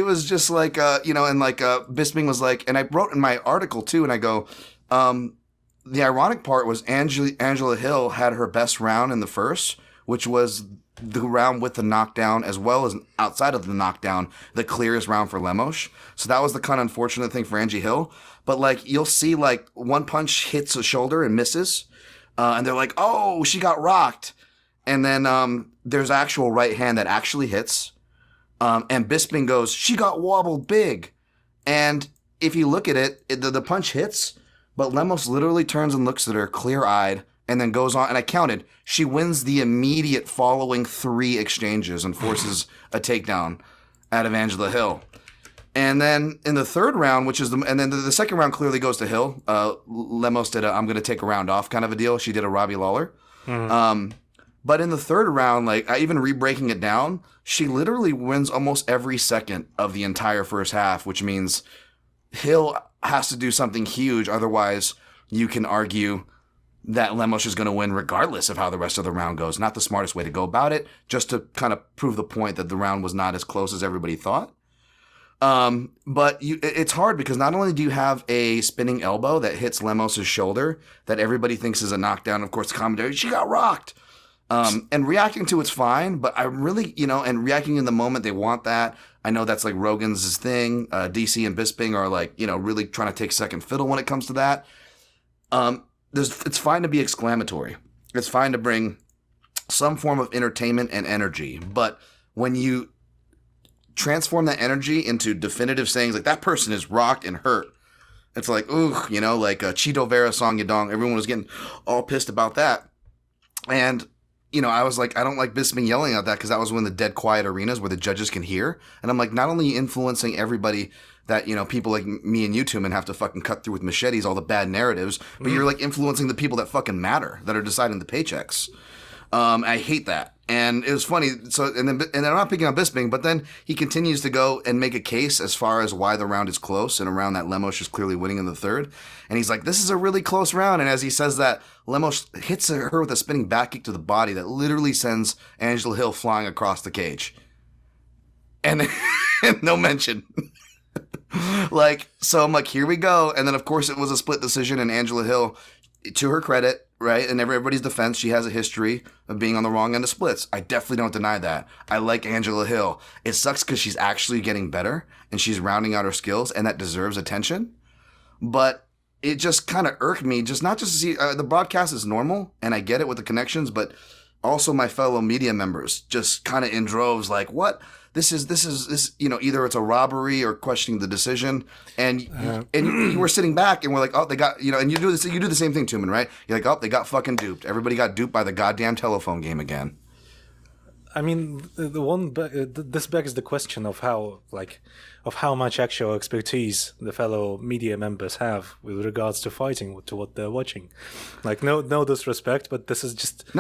was just like, and like, Bisping was like, and I wrote in my article too, and I go, the ironic part was Angela Hill had her best round in the first, which was the round with the knockdown, as well as outside of the knockdown, the clearest round for Lemos. So that was the kind of unfortunate thing for Angie Hill. But like, you'll see like one punch hits a shoulder and misses. And they're like, oh, she got rocked. And then there's actual right hand that actually hits. And Bisping goes, she got wobbled big. And if you look at it, the punch hits, but Lemos literally turns and looks at her clear-eyed and then goes on. And I counted. She wins the immediate following 3 exchanges and forces a takedown out of Angela Hill. And then in the third round, and then the second round clearly goes to Hill. Lemos did I'm going to take a round off kind of a deal. She did a Robbie Lawler. But in the third round, like, even re-breaking it down, she literally wins almost every second of the entire first half, which means Hill has to do something huge. Otherwise, you can argue that Lemos is going to win regardless of how the rest of the round goes. Not the smartest way to go about it, just to kind of prove the point that the round was not as close as everybody thought. But it's hard because not only do you have a spinning elbow that hits Lemos' shoulder that everybody thinks is a knockdown. Of course, the commentary, she got rocked. And reacting to it's fine, but I really, and reacting in the moment, they want that. I know that's like Rogan's thing. DC and Bisping are like, really trying to take second fiddle when it comes to that. It's fine to be exclamatory. It's fine to bring some form of entertainment and energy. But when you transform that energy into definitive sayings like that person is rocked and hurt, it's like, ooh, like Chito Vera Song Yadong. Everyone was getting all pissed about that. And, I was like, I don't like Bisping yelling at that because that was one of the dead quiet arenas where the judges can hear. And I'm like, not only influencing everybody that, people like me and you, Tumen, have to fucking cut through with machetes, all the bad narratives, but you're like influencing the people that fucking matter, that are deciding the paychecks. I hate that. And it was funny. So, and then I'm not picking on Bisping, but then he continues to go and make a case as far as why the round is close and a round that Lemos is clearly winning in the third. And he's like, this is a really close round. And as he says that, Lemos hits her with a spinning back kick to the body that literally sends Angela Hill flying across the cage. And no mention. So I'm like, here we go. And then of course it was a split decision, and Angela Hill, to her credit, right, and everybody's defense, she has a history of being on the wrong end of splits. I definitely don't deny that. I like Angela Hill. It sucks because she's actually getting better and she's rounding out her skills, and that deserves attention. But it just kind of irked me, not just to see the broadcast is normal, and I get it with the connections, but also my fellow media members just kind of in droves, like, what? This is either it's a robbery or questioning the decision, and you were sitting back and we're like, oh, they got, and you do the same thing, Tumen, right? You're like, oh, they got fucking duped. Everybody got duped by the goddamn telephone game again. I mean, this begs the question of how much actual expertise the fellow media members have with regards to fighting, to what they're watching. Like, no disrespect, but this is just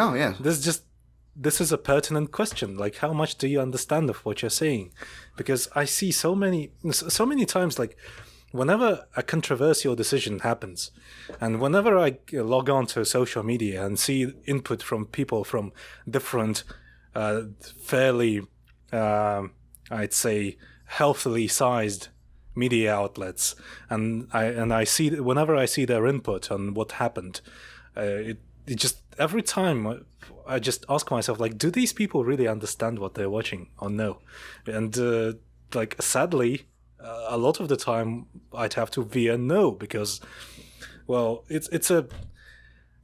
this is a pertinent question. Like, how much do you understand of what you're saying? Because I see so many times, like, whenever a controversial decision happens, and whenever I log on to social media and see input from people from different, fairly, I'd say, healthily sized media outlets, and I see, whenever I see their input on what happened, it just, every time I just ask myself, like, do these people really understand what they're watching or no? And sadly, a lot of the time I'd have to veer no, because, well, it's a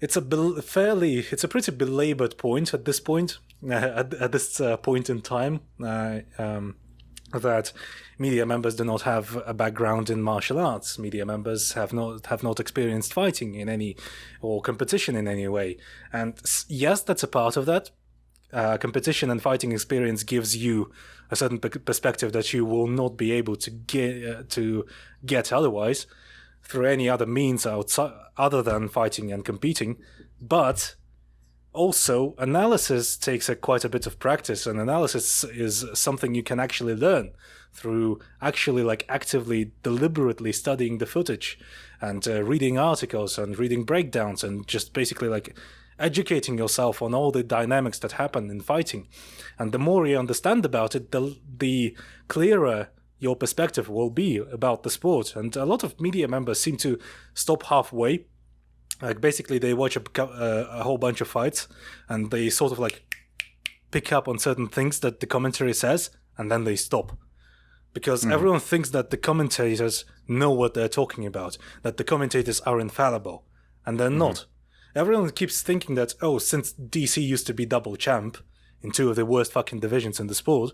pretty belabored point at this point, at this point in time, that media members do not have a background in martial arts. Media members have not experienced fighting in any, or competition in any way. And yes, that's a part of that. Competition and fighting experience gives you a certain perspective that you will not be able to get otherwise through any other means outside other than fighting and competing. But also, analysis takes quite a bit of practice, and analysis is something you can actually learn through actually like actively, deliberately studying the footage and reading articles and reading breakdowns and just basically like educating yourself on all the dynamics that happen in fighting. And the more you understand about it, the clearer your perspective will be about the sport. And a lot of media members seem to stop halfway. Like basically they watch a whole bunch of fights and they sort of like pick up on certain things that the commentary says, and then they stop. Because everyone thinks that the commentators know what they're talking about, that the commentators are infallible, and they're not. Everyone keeps thinking that, oh, since DC used to be double champ in two of the worst fucking divisions in the sport,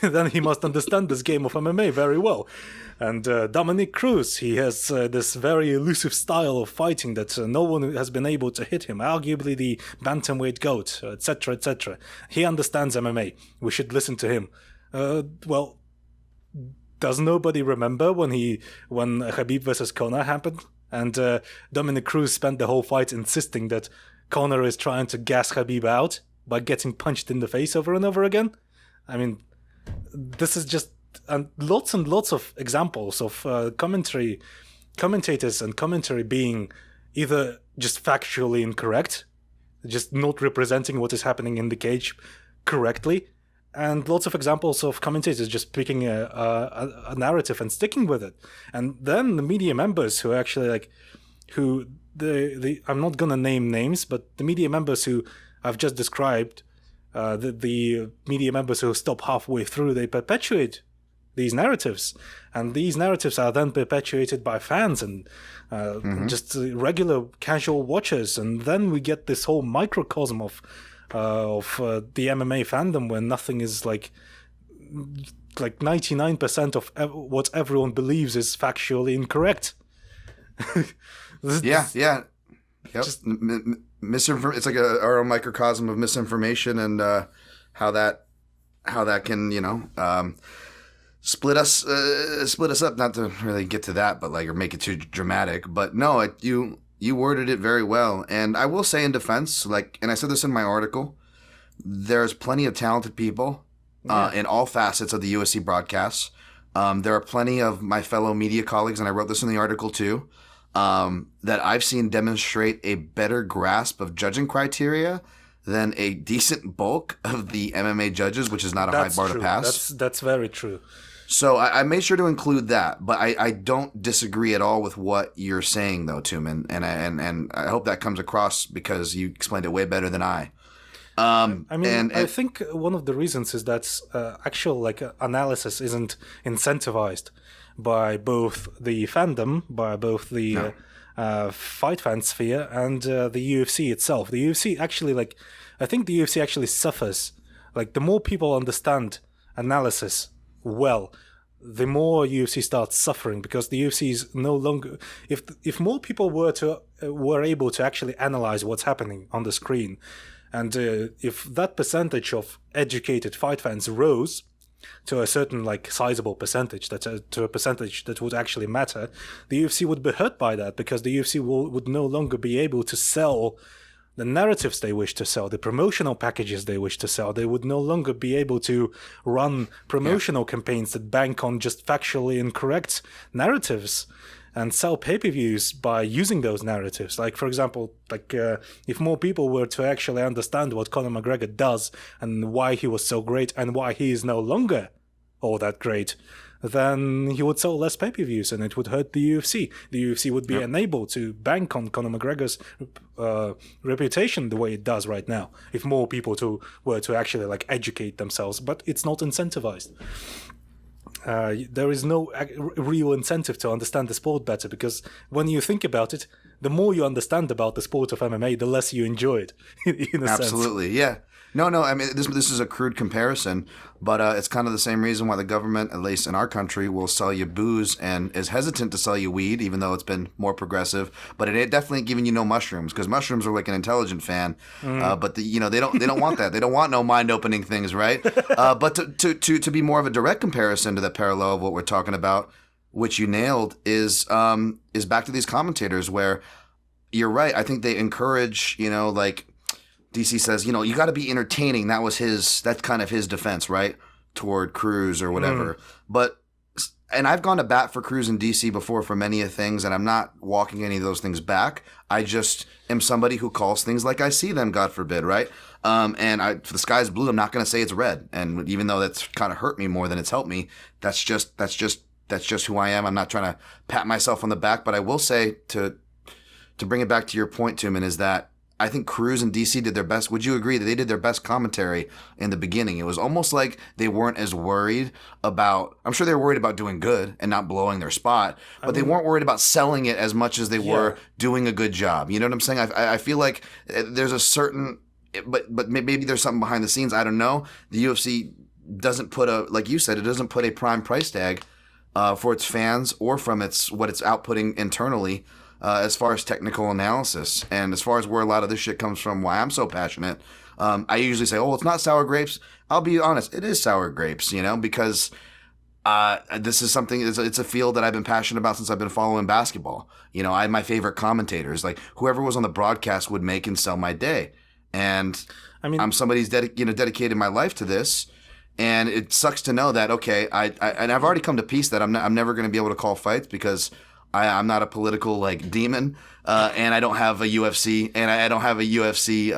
then he must understand this game of MMA very well. And Dominic Cruz, he has this very elusive style of fighting that no one has been able to hit him, arguably the bantamweight GOAT, etc., etc. He understands MMA. We should listen to him. Well, does nobody remember when Khabib versus Conor happened? And Dominic Cruz spent the whole fight insisting that Conor is trying to gas Khabib out by getting punched in the face over and over again. I mean, this is just lots and lots of examples of commentators and commentary being either just factually incorrect, just not representing what is happening in the cage correctly, and lots of examples of commentators just picking a narrative and sticking with it. And then the media members who actually I'm not gonna name names, but the media members who I've just described, the media members who stop halfway through, they perpetuate these narratives, and these narratives are then perpetuated by fans and just regular casual watchers, and then we get this whole microcosm of the MMA fandom where nothing is like 99% of what everyone believes is factually incorrect. Yeah. Yep. It's like our own microcosm of misinformation, and how that can split us up. Not to really get to that, but or make it too dramatic. But no, you worded it very well. And I will say in defense, and I said this in my article, there's plenty of talented people in all facets of the UFC broadcasts. There are plenty of my fellow media colleagues, and I wrote this in the article too, that I've seen demonstrate a better grasp of judging criteria than a decent bulk of the MMA judges, which is not a high bar to pass. That's very true. So I made sure to include that, but I don't disagree at all with what you're saying, though, Tumen, and I hope that comes across because you explained it way better than I. I think one of the reasons is that actual analysis isn't incentivized by both the fandom, by both the fight fan sphere and the UFC itself. The UFC actually I think the UFC actually suffers. The more people understand analysis well, the more UFC starts suffering, because the UFC is no longer. If more people were able to actually analyze what's happening on the screen, and if that percentage of educated fight fans rose to a certain sizable percentage, to a percentage that would actually matter, the UFC would be hurt by that, because the UFC would no longer be able to sell the narratives they wish to sell, the promotional packages they wish to sell. They would no longer be able to run promotional campaigns that bank on just factually incorrect narratives and sell pay-per-views by using those narratives. For example, if more people were to actually understand what Conor McGregor does and why he was so great and why he is no longer all that great, then he would sell less pay-per-views, and it would hurt the UFC. The UFC would be unable to bank on Conor McGregor's reputation the way it does right now if more people were to actually educate themselves, but it's not incentivized. There is no real incentive to understand the sport better, because when you think about it, the more you understand about the sport of MMA, the less you enjoy it. In a Absolutely, sense. Yeah. No. I mean, this is a crude comparison, but it's kind of the same reason why the government, at least in our country, will sell you booze and is hesitant to sell you weed, even though it's been more progressive. But it ain't definitely giving you no mushrooms, because mushrooms are like an intelligent fan. But they don't want that. They don't want no mind-opening things, right? But to be more of a direct comparison to the parallel of what we're talking about, which you nailed, is back to these commentators where you're right. I think they encourage DC says, you know, you got to be entertaining. That's kind of his defense, right? Toward Cruz or whatever. And I've gone to bat for Cruz and DC before for many of things, and I'm not walking any of those things back. I just am somebody who calls things like I see them, God forbid, right? If the sky's blue, I'm not going to say it's red. And even though that's kind of hurt me more than it's helped me, that's just who I am. I'm not trying to pat myself on the back, but I will say to bring it back to your point, Tumen, is that I think Cruz and DC did their best. Would you agree that they did their best commentary in the beginning? It was almost like they weren't as worried about, I'm sure they were worried about doing good and not blowing their spot, but they weren't worried about selling it as much as they were doing a good job. You know what I'm saying? I feel like there's a certain, but maybe there's something behind the scenes. I don't know. The UFC doesn't put like you said, it doesn't put a prime price tag for its fans or from what it's outputting internally. As far as technical analysis and as far as where a lot of this shit comes from, why I'm so passionate, I usually say, oh, it's not sour grapes. I'll be honest, it is sour grapes, you know, because this is something, it's a field that I've been passionate about since I've been following basketball. You know, I had my favorite commentators, like whoever was on the broadcast would make and sell my day. And I mean, I'm somebody who's dedicated my life to this. And it sucks to know that, okay, and I've already come to peace that I'm never going to be able to call fights because I'm not a political like demon, and I don't have a UFC, and I don't have a UFC,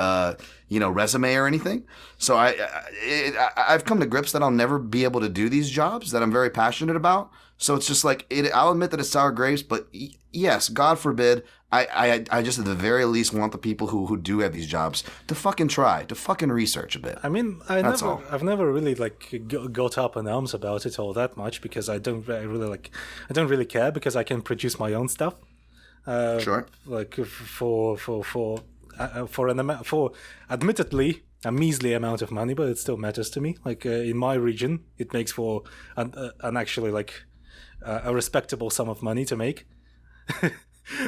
resume or anything. So I've come to grips that I'll never be able to do these jobs that I'm very passionate about. So it's just like I'll admit that it's sour grapes, but yes, God forbid, I just at the very least want the people who do have these jobs to fucking try to fucking research a bit. I mean, I've never really like got up in arms about it all that much because I don't really care because I can produce my own stuff. Sure. Like for admittedly a measly amount of money, but it still matters to me. Like in my region, it makes for an actually like a respectable sum of money to make.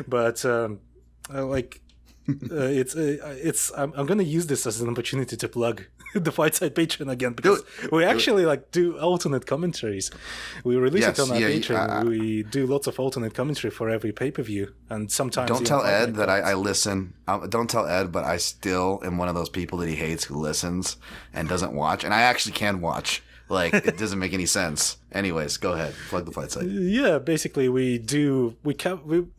But it's I'm gonna use this as an opportunity to plug the Fight Side Patreon again because we actually do alternate commentaries. We release it on our Patreon. We do lots of alternate commentary for every pay-per-view, and sometimes don't tell Ed that I listen. Don't tell Ed, but I still am one of those people that he hates who listens and doesn't watch, and I actually can watch. Like, it doesn't make any sense. Anyways, go ahead. Plug the Fight Side. Yeah, basically we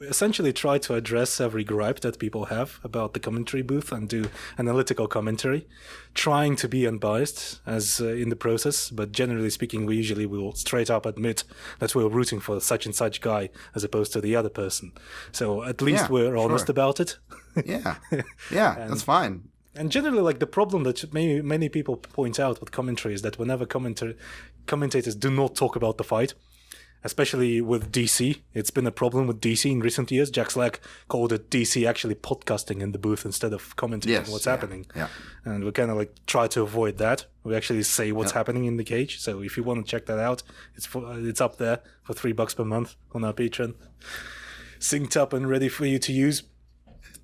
essentially try to address every gripe that people have about the commentary booth and do analytical commentary, trying to be unbiased as in the process, but generally speaking, we usually will straight up admit that we're rooting for such and such guy as opposed to the other person. So at least we're honest about it. Yeah, that's fine. And generally, like the problem that many people point out with commentary is that whenever commentators do not talk about the fight, especially with DC, it's been a problem with DC in recent years. Jack Slack called it DC actually podcasting in the booth instead of commenting on what's happening. Yeah. And we kind of like try to avoid that. We actually say what's happening in the cage. So if you want to check that out, it's up there for $3 per month on our Patreon, synced up and ready for you to use.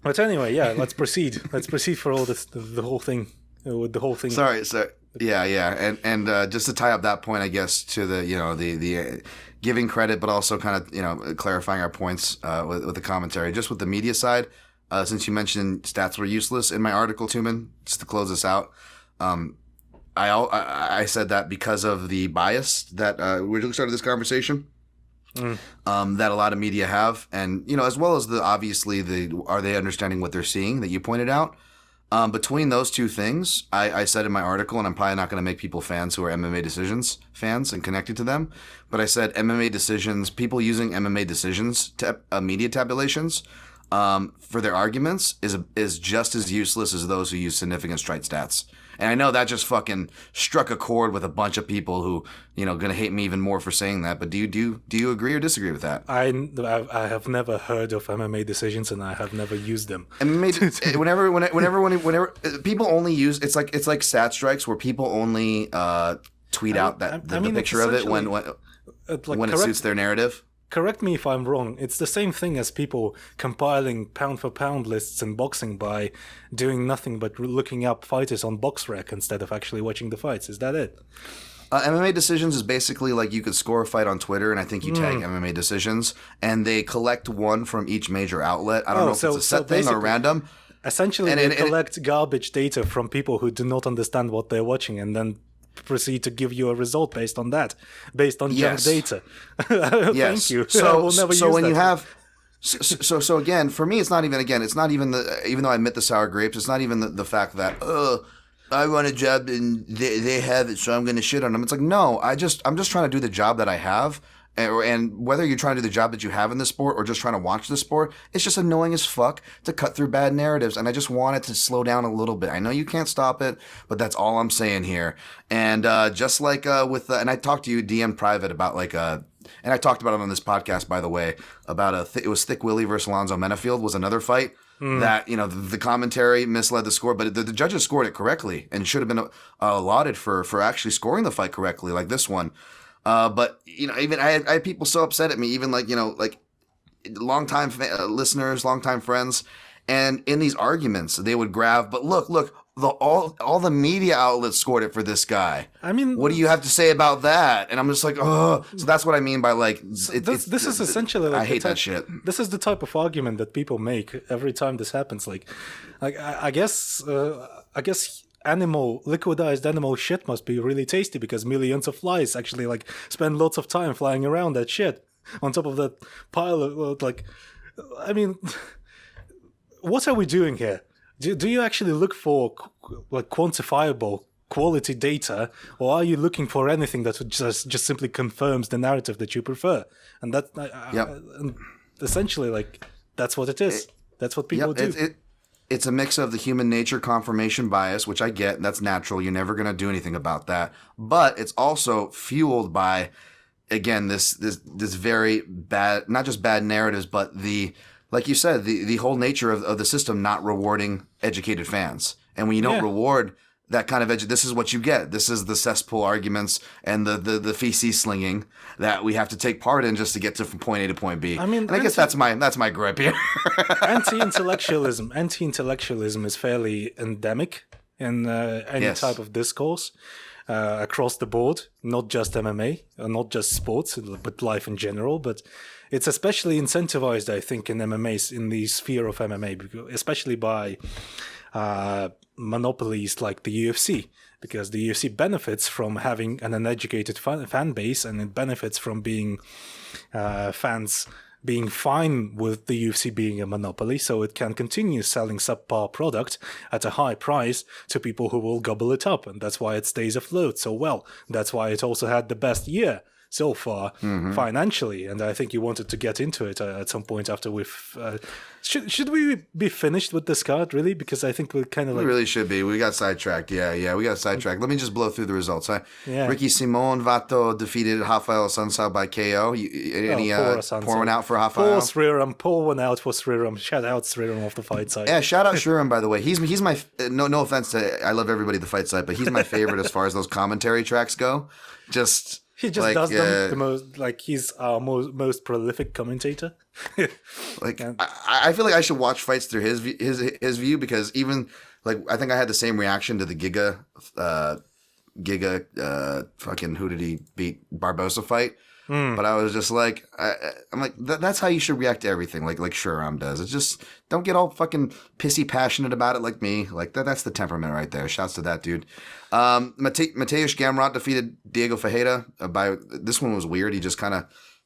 But anyway, let's proceed. Let's proceed for all this, the whole thing, with the whole thing. Sorry. And just to tie up that point, I guess, to the giving credit, but also kind of, clarifying our points with the commentary. Just with the media side, since you mentioned stats were useless in my article, Tumen, just to close this out, I said that because of the bias that we originally started this conversation. That a lot of media have, and as well as are they understanding what they're seeing that you pointed out? Between those two things, I said in my article, and I'm probably not going to make people fans who are MMA decisions fans and connected to them, but I said MMA decisions, people using MMA decisions media tabulations for their arguments is just as useless as those who use significant strike stats. And I know that just fucking struck a chord with a bunch of people who, going to hate me even more for saying that. But do you agree or disagree with that? I have never heard of MMA decisions, and I have never used them. MMA, whenever people only use, it's like stat strikes where people only tweet out the picture of it when it suits their narrative. Correct me if I'm wrong. It's the same thing as people compiling pound-for-pound lists in boxing by doing nothing but looking up fighters on BoxRec instead of actually watching the fights. Is that it? MMA decisions is basically like you could score a fight on Twitter, and I think you tag MMA decisions, and they collect one from each major outlet. I don't know if it's a set thing or random. Essentially, they collect garbage data from people who do not understand what they're watching, and then proceed to give you a result based on that, based on junk data. Thank you. So, I will never so use when that. you have, so again, for me, it's not even the, even though I admit the sour grapes, it's not even the fact that, I run a job and they have it, so I'm going to shit on them. It's like, no, I'm just trying to do the job that I have. And whether you're trying to do the job that you have in the sport or just trying to watch the sport, it's just annoying as fuck to cut through bad narratives. And I just want it to slow down a little bit. I know you can't stop it, but that's all I'm saying here. And just like and I talked to you DM private about and I talked about it on this podcast, by the way, about it was Thick Willie versus Alonzo Menafield was another fight. That, the commentary misled the score, but the judges scored it correctly and should have been lauded for actually scoring the fight correctly, like this one. But even I had people so upset at me, even longtime listeners, longtime friends, and in these arguments they would grab. But look, all the media outlets scored it for this guy. I mean, what do you have to say about that? And I'm just like, oh. So that's what I mean by this is essentially. I hate that shit. This is the type of argument that people make every time this happens. I guess liquidized animal shit must be really tasty because millions of flies actually spend lots of time flying around that shit on top of that pile of I mean, what are we doing here? Do you actually look for quantifiable quality data, or are you looking for anything that just simply confirms the narrative that you prefer? And that and essentially that's what it is. That's what people do. It's a mix of the human nature confirmation bias, which I get. That's natural. You're never going to do anything about that. But it's also fueled by, again, this very bad, not just bad narratives, but like you said, the whole nature of the system not rewarding educated fans. And when you don't reward that kind of this is what you get. This is the cesspool arguments and the feces slinging that we have to take part in just to get from point A to point B. I mean, and I guess that's my gripe here. Anti-intellectualism is fairly endemic in any type of discourse across the board, not just MMA, not just sports, but life in general. But it's especially incentivized, I think, in MMA, in the sphere of MMA, especially by monopolies like the UFC, because the UFC benefits from having an uneducated fan base, and it benefits from being fans being fine with the UFC being a monopoly, so it can continue selling subpar product at a high price to people who will gobble it up, and that's why it stays afloat so well. That's why it also had the best year so far financially, and I think you wanted to get into it at some point after we've should we be finished with this card, really? Because I think we're kind of we really should be. We got sidetracked. Yeah, we got sidetracked. Let me just blow through the results. Ricky Simon Vato defeated Rafael Sansao by KO. Pour one out for Rafael? Pour one out for Sriram. Shout out Sriram off the fight site. Yeah, shout out Sriram, by the way. He's my no offense to, I love everybody at the fight site, but he's my favorite as far as those commentary tracks go. He just does them the most, he's our most prolific commentator. I feel like I should watch fights through his view, because even I think I had the same reaction to the Giga fucking who did he beat Barbosa fight. But I was just I'm like, that's how you should react to everything, like Shuram does. It's just, don't get all fucking pissy passionate about it like me. That's the temperament right there. Shouts to that dude. Mateusz Gamrot defeated Diego Fajeda by, this one was weird. He just kind of,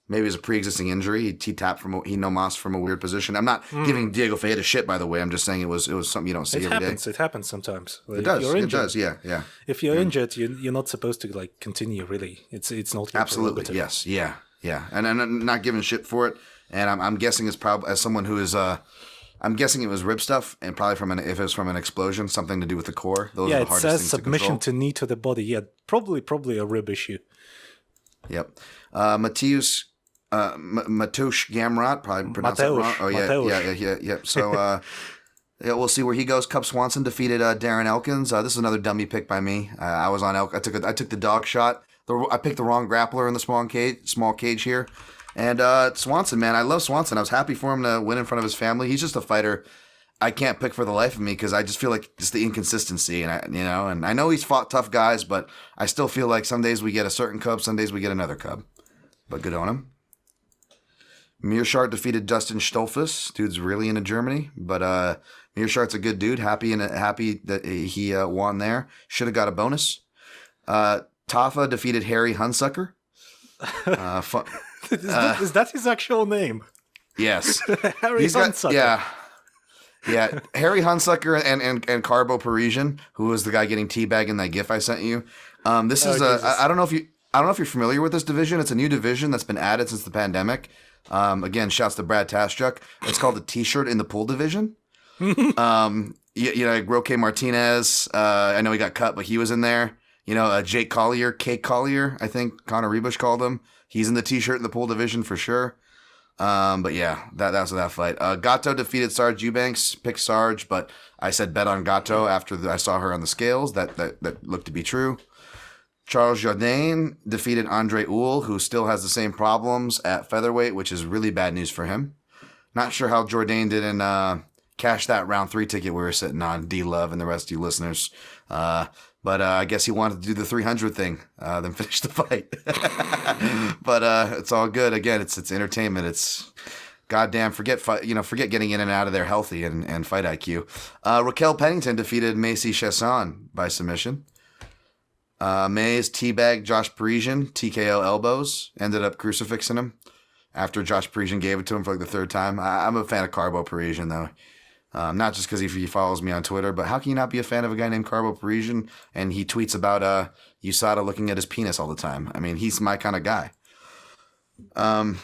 maybe it was a pre-existing injury. He tapped he no-mas from a weird position. I'm not giving Diego Fajeda shit, by the way. I'm just saying it was something you don't see every day. It happens sometimes. It does. Yeah. If you're injured, you're not supposed to continue. Really, it's not your absolutely prerogative. Yes. Yeah. And I'm not giving shit for it. And I'm guessing it's probably, as someone who is I'm guessing it was rib stuff, and probably if it was from an explosion, something to do with the core. Those are the hardest things to control. It says submission to knee to the body. Yeah, probably a rib issue. Yep. Mateusz Gamrot, probably pronounced that wrong. Oh yeah. So we'll see where he goes. Cub Swanson defeated Darren Elkins. This is another dummy pick by me. I was on Elk. I took the dog shot. I picked the wrong grappler in the small cage here. And Swanson, man, I love Swanson. I was happy for him to win in front of his family. He's just a fighter I can't pick for the life of me, because I just feel like just the inconsistency, and I know he's fought tough guys, but I still feel like some days we get a certain cub, some days we get another cub. But good on him. Meerschaert defeated Dustin Stolfus. Dude's really into Germany, but Meerschaert's a good dude. Happy that he won there. Should have got a bonus. Tafa defeated Harry Hunsucker. Is that his actual name? Yes. Harry Hunsucker. Yeah. Harry Hunsucker and Carbo Parisian, who was the guy getting teabag in that GIF I sent you. This is I don't know if you're familiar with this division. It's a new division that's been added since the pandemic. Again, shouts to Brad Taschuk. It's called the T-shirt in the pool division. Like Roque Martinez. I know he got cut, but he was in there. Jake Collier, Cake Collier, I think Conor Rebush called him. He's in the T-shirt in the pool division for sure. But yeah, that's that fight. Gatto defeated Sarge Eubanks. Picked Sarge, but I said bet on Gatto after I saw her on the scales. That looked to be true. Charles Jourdain defeated Andre Uhl, who still has the same problems at featherweight, which is really bad news for him. Not sure how Jourdain didn't cash that round 3 ticket we were sitting on, D-Love and the rest of you listeners. But I guess he wanted to do the 300 thing, then finish the fight. But it's all good. Again, it's entertainment. It's goddamn forget getting in and out of there healthy and fight IQ. Raquel Pennington defeated Macy Chesson by submission. Mays teabagged Josh Parisian, TKO elbows, ended up crucifixing him after Josh Parisian gave it to him for like the 3rd time. I'm a fan of Carbo Parisian though. Not just because he follows me on Twitter, but how can you not be a fan of a guy named Carbo Parisian? And he tweets about USADA looking at his penis all the time. I mean, he's my kind of guy.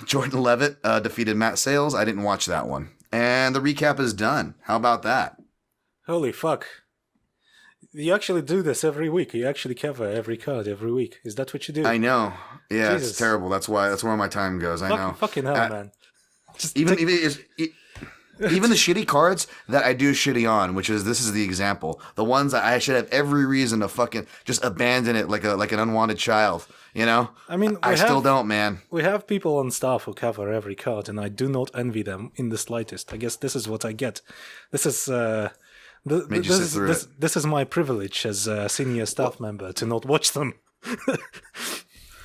Jordan Levitt defeated Matt Sales. I didn't watch that one. And the recap is done. How about that? Holy fuck. You actually do this every week. You actually cover every card every week. Is that what you do? I know. Yeah, Jesus. It's terrible. That's where my time goes. I know. Fucking hell, man. Even the shitty cards that I do shitty on, this is the example. The ones that I should have every reason to fucking just abandon it like an unwanted child. I mean, I still don't, man. We have people on staff who cover every card, and I do not envy them in the slightest. I guess this is what I get. This is this is my privilege as a senior staff member to not watch them.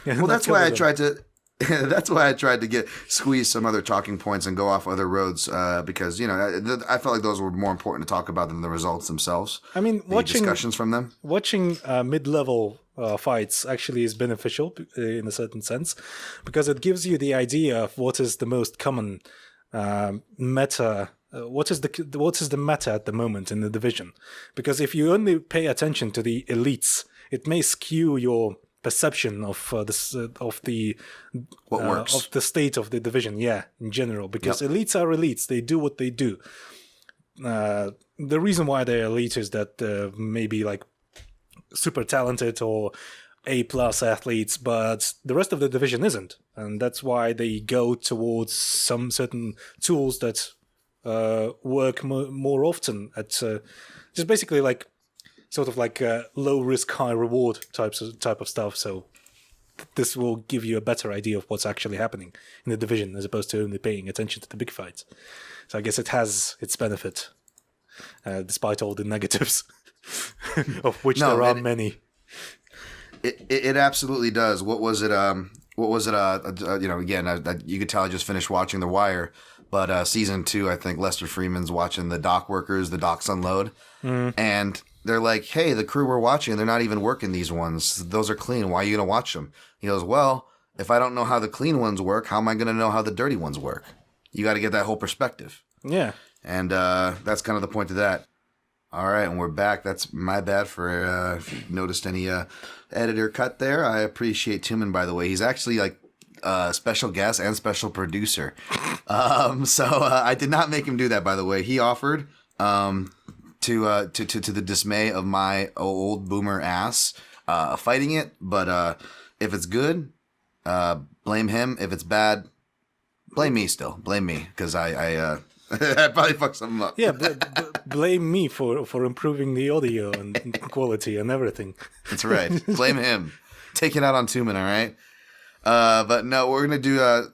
Well, that's why I tried to. That's why I tried to squeeze some other talking points and go off other roads because I felt like those were more important to talk about than the results themselves. I mean, watching discussions from them, watching mid-level fights actually is beneficial in a certain sense because it gives you the idea of what is the most common meta. What is the meta at the moment in the division? Because if you only pay attention to the elites, it may skew your perception of the state of the division, in general. Because elites are elites; they do what they do. The reason why they're elite is that maybe like super talented or A+ athletes, but the rest of the division isn't, and that's why they go towards some certain tools that work more often at just basically like. Sort of like low risk, high reward type of stuff. So this will give you a better idea of what's actually happening in the division as opposed to only paying attention to the big fights. So I guess it has its benefit, despite all the negatives, of which there are many. It absolutely does. What was it? Again, you could tell I just finished watching The Wire, but season 2, I think Lester Freeman's watching the dock workers, the docks unload, and they're like, hey, the crew we're watching, they're not even working these ones. Those are clean. Why are you going to watch them? He goes, well, if I don't know how the clean ones work, how am I going to know how the dirty ones work? You got to get that whole perspective. Yeah. And that's kind of the point of that. All right, and we're back. That's my bad for if you noticed any editor cut there. I appreciate Tumen, by the way. He's actually like special guest and special producer. So I did not make him do that, by the way. He offered... to the dismay of my old boomer ass, fighting it. But if it's good, blame him. If it's bad, blame me still. Blame me, because I probably fucked something up. Yeah, blame me for improving the audio and quality and everything. That's right. Blame him. Take it out on Tumen, all right? But no, we're going to do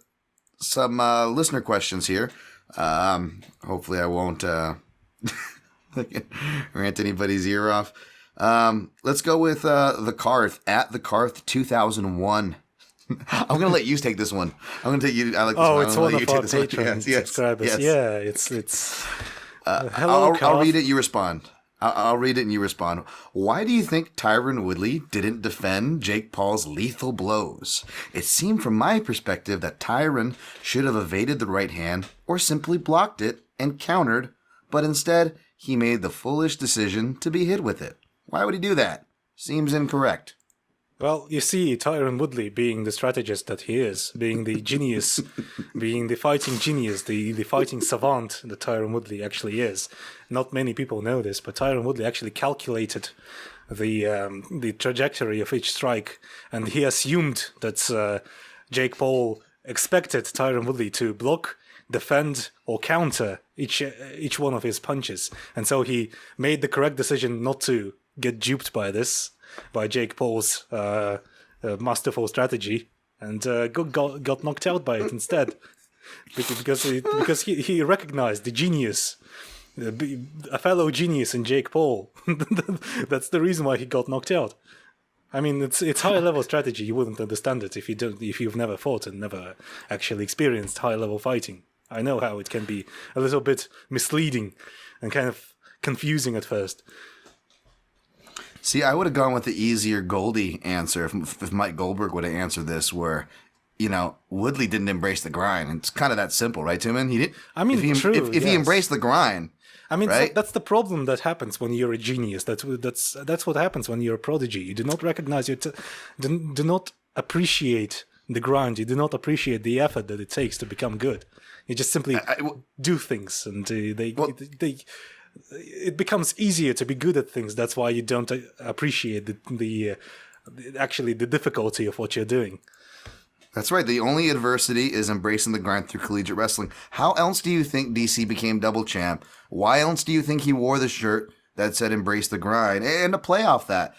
some listener questions here. Hopefully I won't... rant anybody's ear off. Let's go with the Karth at the Karth 2001. I'm gonna let you take this one. I'm gonna take you. I like this Oh, one. it's I'm gonna one let of you our take this one. Patreon Yes, subscribers. yes. Yeah, it's. Hello, I'll read Calf. it. You respond. I'll read it and you respond. Why do you think Tyron Woodley didn't defend Jake Paul's lethal blows? It seemed from my perspective that Tyron should have evaded the right hand or simply blocked it and countered, but instead he made the foolish decision to be hit with it. Why would he do that? Seems incorrect. Well, you see, Tyron Woodley, being the strategist that he is, being the genius, being the fighting genius, the fighting savant that Tyron Woodley actually is. Not many people know this, but Tyron Woodley actually calculated the trajectory of each strike, and he assumed that Jake Paul expected Tyron Woodley to block, defend, or counter each one of his punches, and so he made the correct decision not to get duped by this. By Jake Paul's masterful strategy, and got knocked out by it instead, because he recognized the genius, a fellow genius in Jake Paul. That's the reason why he got knocked out. I mean, it's high level strategy. You wouldn't understand it if you've never fought and never actually experienced high level fighting. I know how it can be a little bit misleading and kind of confusing at first. See, I would have gone with the easier Goldie answer if Mike Goldberg would have answered this, where, Woodley didn't embrace the grind. It's kind of that simple, right, Tumen? He did. I mean, if he embraced the grind, I mean, right? That's the problem that happens when you're a genius. That's what happens when you're a prodigy. You do not recognize do not appreciate the grind. You do not appreciate the effort that it takes to become good. You just simply do things, and it becomes easier to be good at things. That's why you don't appreciate the difficulty of what you're doing. That's right. The only adversity is embracing the grind through collegiate wrestling. How else do you think DC became double champ? Why else do you think he wore the shirt that said "embrace the grind" and to play off that?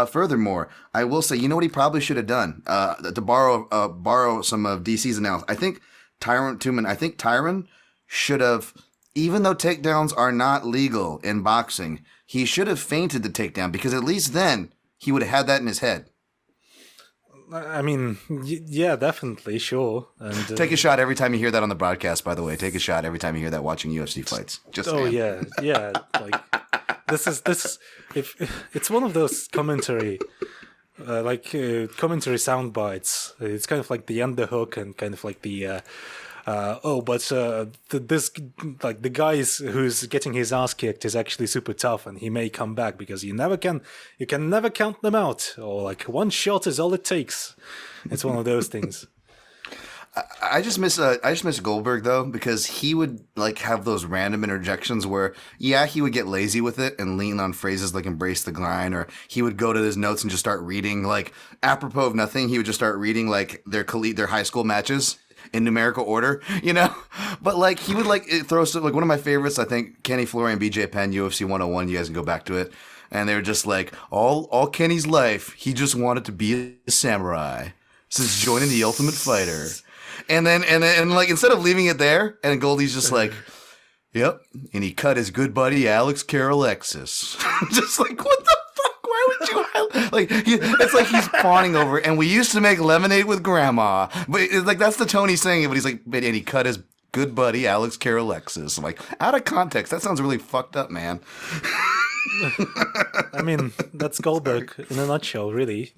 Furthermore, I will say, you know what he probably should have done to borrow some of DC's analysis. I think Tyron should have. Even though takedowns are not legal in boxing, he should have feinted the takedown, because at least then he would have had that in his head. I mean, yeah, definitely, sure. And take a shot every time you hear that on the broadcast, by the way. Take a shot every time you hear that watching UFC fights. Just saying. Yeah. Like this is if it's one of those commentary sound bites. It's kind of like the underhook and kind of like the the guy who's getting his ass kicked is actually super tough, and he may come back, because you can never count them out, or like one shot is all it takes. It's one of those things. I just miss Goldberg though, because he would like have those random interjections where he would get lazy with it and lean on phrases like "embrace the grind," or he would go to his notes and just start reading, like apropos of nothing. He would just start reading like their high school matches in numerical order, but like he would like throw stuff, like one of my favorites, I think, Kenny Florian, BJ Penn, UFC 101. You guys can go back to it, and they were just like, all Kenny's life, he just wanted to be a samurai since joining the Ultimate Fighter, and then like instead of leaving it there, and Goldie's just like, yep, and he cut his good buddy Alex Karalexis. Just like, what the fuck? Why would you it's like he's fawning over it. And we used to make lemonade with grandma, but it's like that's the tone he's saying it. But he's like, and he cut his good buddy Alex Karalexis. I'm like, out of context, that sounds really fucked up, man. I mean, that's Goldberg in a nutshell, really.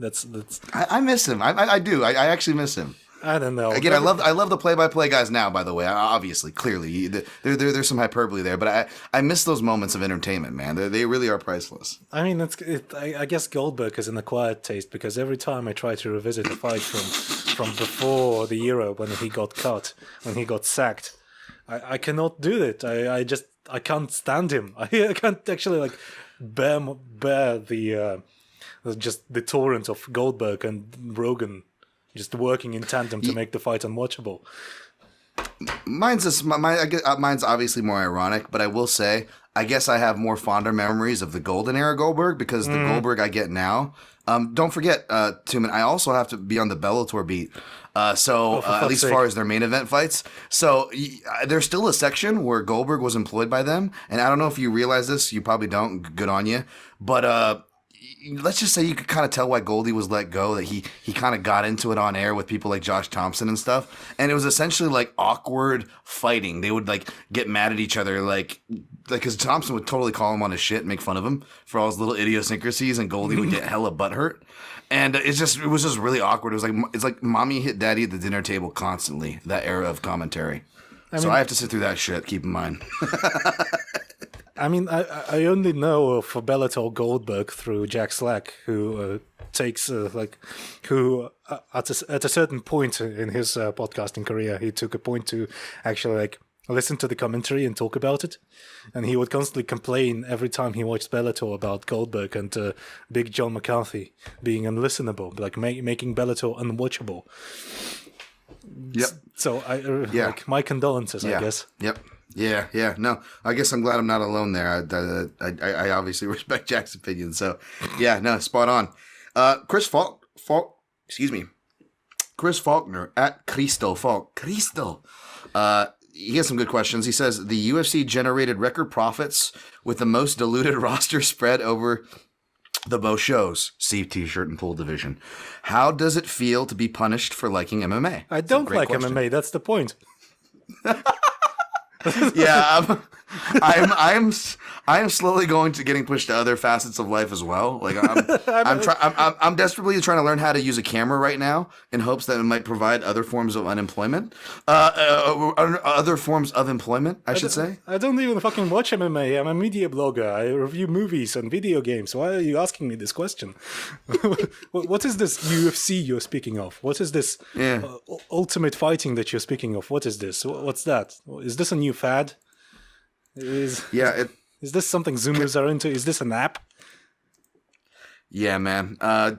I miss him. I do. I actually miss him. I don't know. Again, I love the play-by-play guys now, by the way. Obviously, clearly. There's some hyperbole there, but I miss those moments of entertainment, man. They really are priceless. I mean, I guess Goldberg is an acquired taste, because every time I try to revisit a fight from before the era when he got cut, when he got sacked, I cannot do it. I can't stand him. I can't actually like bear the just the torrent of Goldberg and Rogan just working in tandem to make the fight unwatchable. Mine's obviously more ironic, but I will say, I guess I have more fonder memories of the golden era Goldberg, because the Goldberg I get now. Don't forget, Tumen, I also have to be on the Bellator beat. At least as far as their main event fights. So there's still a section where Goldberg was employed by them. And I don't know if you realize this. You probably don't. Good on you. But let's just say you could kind of tell why Goldie was let go, that he kind of got into it on air with people like Josh Thompson and stuff. And it was essentially like awkward fighting. They would like get mad at each other, like because Thompson would totally call him on his shit and make fun of him for all his little idiosyncrasies, and Goldie would get hella butthurt. And it was just really awkward. It's like mommy hit daddy at the dinner table constantly, that era of commentary. So I have to sit through that shit, keep in mind. I mean, I only know of Bellator Goldberg through Jack Slack, who at a certain point in his podcasting career, he took a point to actually like listen to the commentary and talk about it. And he would constantly complain every time he watched Bellator about Goldberg and Big John McCarthy being unlistenable, like making Bellator unwatchable. Yep. So like my condolences, I guess. Yep. Yeah. No, I guess I'm glad I'm not alone there. I obviously respect Jack's opinion. So, yeah, no, spot on. Chris Faulkner at Cristo Falk. Cristo. He has some good questions. He says the UFC generated record profits with the most diluted roster spread over the most shows. See T-shirt and pool division. How does it feel to be punished for liking MMA? I don't like MMA. That's the point. Yeah, I'm slowly getting pushed to other facets of life as well. Like I'm desperately trying to learn how to use a camera right now in hopes that it might provide other forms of unemployment, other forms of employment, I should say. I don't even fucking watch MMA. I'm a media blogger. I review movies and video games. Why are you asking me this question? What is this UFC you're speaking of? What is this ultimate fighting that you're speaking of? What is this? What's that? Is this a new fad? Is this something Zoomers are into? Is this an app? Yeah, man.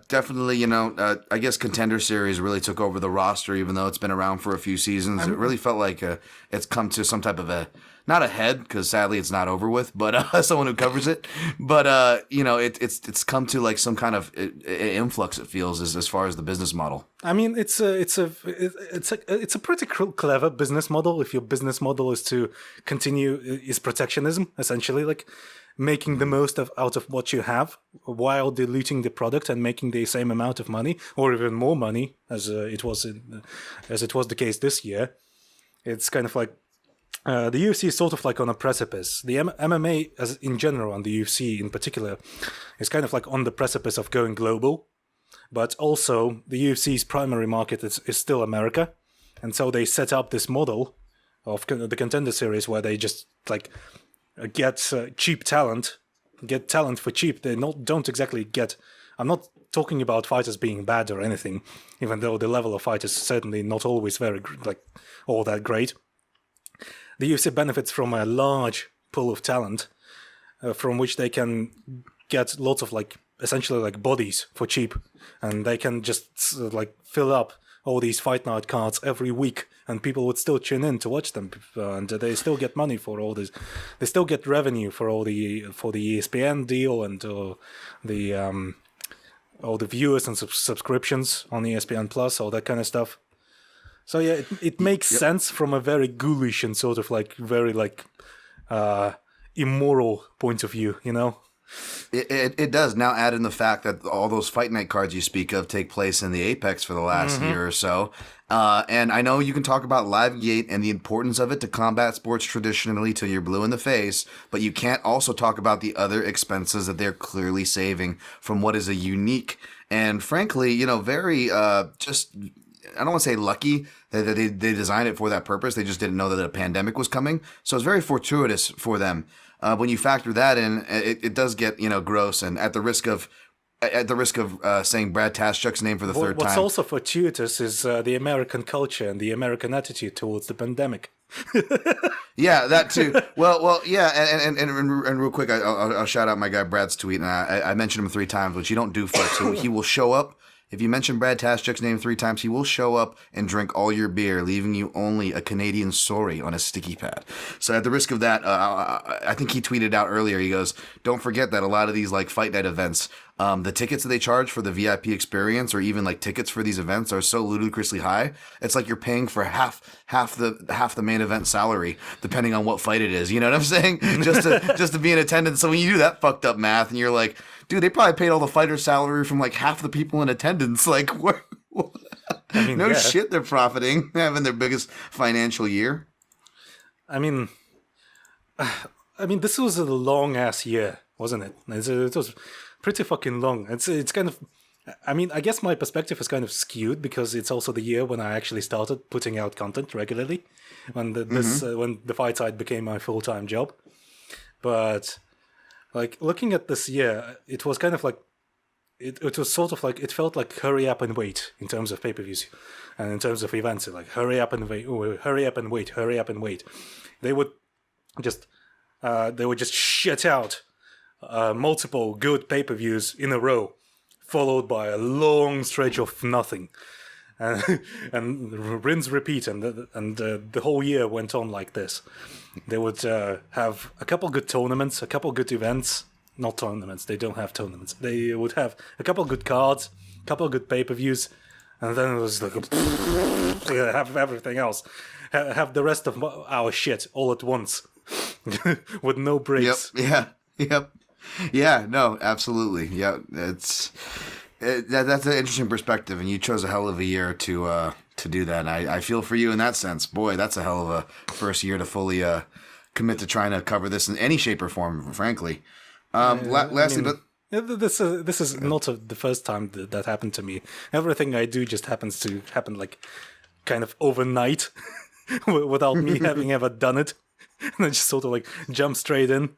Definitely, I guess Contender Series really took over the roster, even though it's been around for a few seasons. It really felt like it's come to some type of not a head, because sadly it's not over with, but someone who covers it. But, it's come to like some kind of influx, it feels, as far as the business model. I mean, it's a pretty clever business model. If your business model is to continue is protectionism, essentially, like making the most out of what you have while diluting the product and making the same amount of money or even more money as it was the case this year. It's kind of like the UFC is sort of like on a precipice. The MMA as in general and the UFC in particular is kind of like on the precipice of going global. But also, the UFC's primary market is still America. And so they set up this model of the Contender Series where they just like get cheap talent, get talent for cheap. They don't exactly get... I'm not talking about fighters being bad or anything, even though the level of fight is certainly not always all that great. The UFC benefits from a large pool of talent from which they can get lots of essentially like bodies for cheap, and they can just like fill up all these fight night cards every week, and people would still tune in to watch them, and they still get money for all this. They still get revenue for the ESPN deal and all the viewers and subscriptions on ESPN Plus, all that kind of stuff. So yeah, it makes sense from a very ghoulish and sort of like very immoral point of view, you know. It does. Now add in the fact that all those fight night cards you speak of take place in the Apex for the last year or so. And I know you can talk about Livegate and the importance of it to combat sports traditionally till you're blue in the face, but you can't also talk about the other expenses that they're clearly saving from what is a unique and frankly, very just... I don't want to say lucky that they designed it for that purpose. They just didn't know that a pandemic was coming. So it's very fortuitous for them. When you factor that in, it does get gross. And at the risk of saying Brad Taschuk's name for the third time. What's also fortuitous is the American culture and the American attitude towards the pandemic. Yeah, that too. Well, yeah, and real quick, I'll shout out my guy Brad's tweet, and I mentioned him 3 times, which you don't do, folks. So he will show up. If you mention Brad Taschuk's name 3 times, he will show up and drink all your beer, leaving you only a Canadian sorry on a sticky pad. So at the risk of that, I think he tweeted out earlier, he goes, don't forget that a lot of these fight night events, the tickets that they charge for the VIP experience or even tickets for these events are so ludicrously high. It's like you're paying for half the main event salary, depending on what fight it is. You know what I'm saying? just to be in attendance. So when you do that fucked up math and you're like, dude, they probably paid all the fighters' salary from like half the people in attendance. Like, what? I mean, No yeah. shit, they're profiting, having their biggest financial year. I mean, this was a long ass year, wasn't it? It was pretty fucking long. It's kind of. I mean, I guess my perspective is kind of skewed because it's also the year when I actually started putting out content regularly, when when the fight side became my full-time job. But like looking at this year, it was kind of like it was sort of like it felt like hurry up and wait in terms of pay-per-views and in terms of events. Like hurry up and wait, hurry up and wait, hurry up and wait. They would just shit out multiple good pay-per-views in a row, followed by a long stretch of nothing, and rinse repeat, and the whole year went on like this. They would have a couple good tournaments, a couple good events. Not tournaments, they don't have tournaments. They would have a couple good cards, a couple good pay-per-views, and then it was like have everything else, have the rest of our shit all at once, with no breaks. Yep. Yeah, no, absolutely. Yeah, that's an interesting perspective, and you chose a hell of a year to do that. And I feel for you in that sense. Boy, that's a hell of a first year to fully commit to trying to cover this in any shape or form, frankly. Lastly, this is not the first time that happened to me. Everything I do just happens to happen like kind of overnight without me having ever done it. And I just sort of like jump straight in.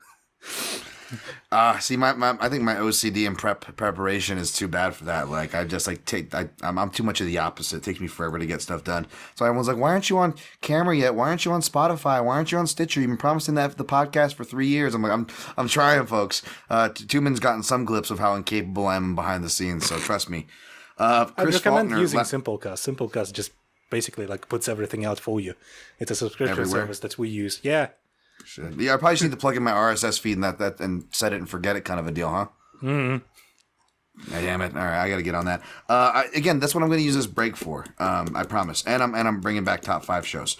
See, I think my OCD and preparation is too bad for that. Like, I just like I'm too much of the opposite. It takes me forever to get stuff done. So everyone's like, "Why aren't you on camera yet? Why aren't you on Spotify? Why aren't you on Stitcher? You've been promising that for the podcast for 3 years." I'm like, I'm trying, folks. Tumen's gotten some glimpse of how incapable I am behind the scenes. So trust me. I Chris recommend Faulkner, using Simplecast. Simplecast just basically like puts everything out for you. It's a subscription Everywhere. service that we use. Yeah. Yeah, I probably just need to plug in my RSS feed and that and set it and forget it kind of a deal, huh? Mm-hmm. Damn it! All right, I got to get on that. Again, that's what I'm going to use this break for. I promise. And I'm bringing back top 5 shows.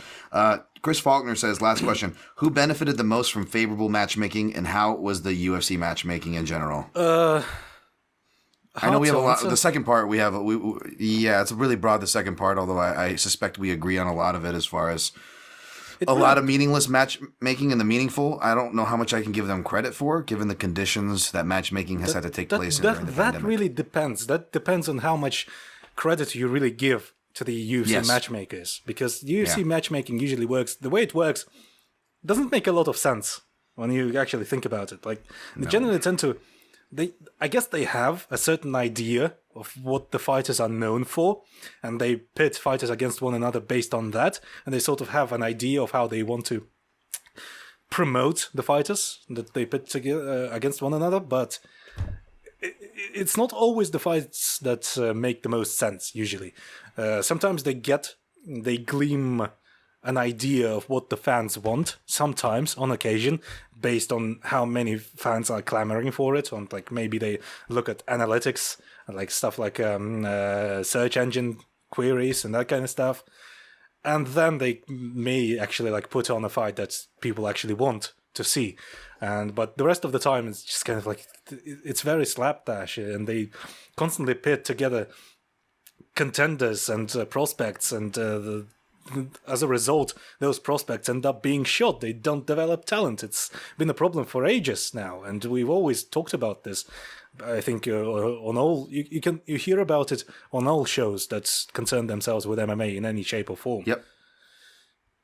Chris Faulkner says, last question: who benefited the most from favorable matchmaking, and how was the UFC matchmaking in general? I know we have a lot. The second part we have. Yeah, it's really broad. The second part, although I suspect we agree on a lot of it as far as. Lot of meaningless matchmaking and the meaningful. I don't know how much I can give them credit for, given the conditions that matchmaking has had to take place in during the pandemic. That really depends. That depends on how much credit you really give to the UFC matchmakers. Because UFC matchmaking usually works. The way it works doesn't make a lot of sense when you actually think about it. Like, they generally tend to... I guess they have a certain idea of what the fighters are known for, and they pit fighters against one another based on that, and they sort of have an idea of how they want to promote the fighters that they pit against one another, but it's not always the fights that make the most sense, usually. Sometimes they gleam an idea of what the fans want, sometimes, on occasion, based on how many fans are clamoring for it. On like maybe they look at analytics, like stuff like search engine queries and that kind of stuff. And then they may actually like put on a fight that people actually want to see. But the rest of the time, it's just kind of like, it's very slapdash, and they constantly pit together contenders and prospects, and as a result, those prospects end up being shot. They don't develop talent. It's been a problem for ages now, and we've always talked about this. I think on all you hear about it on all shows that concern themselves with MMA in any shape or form. Yep.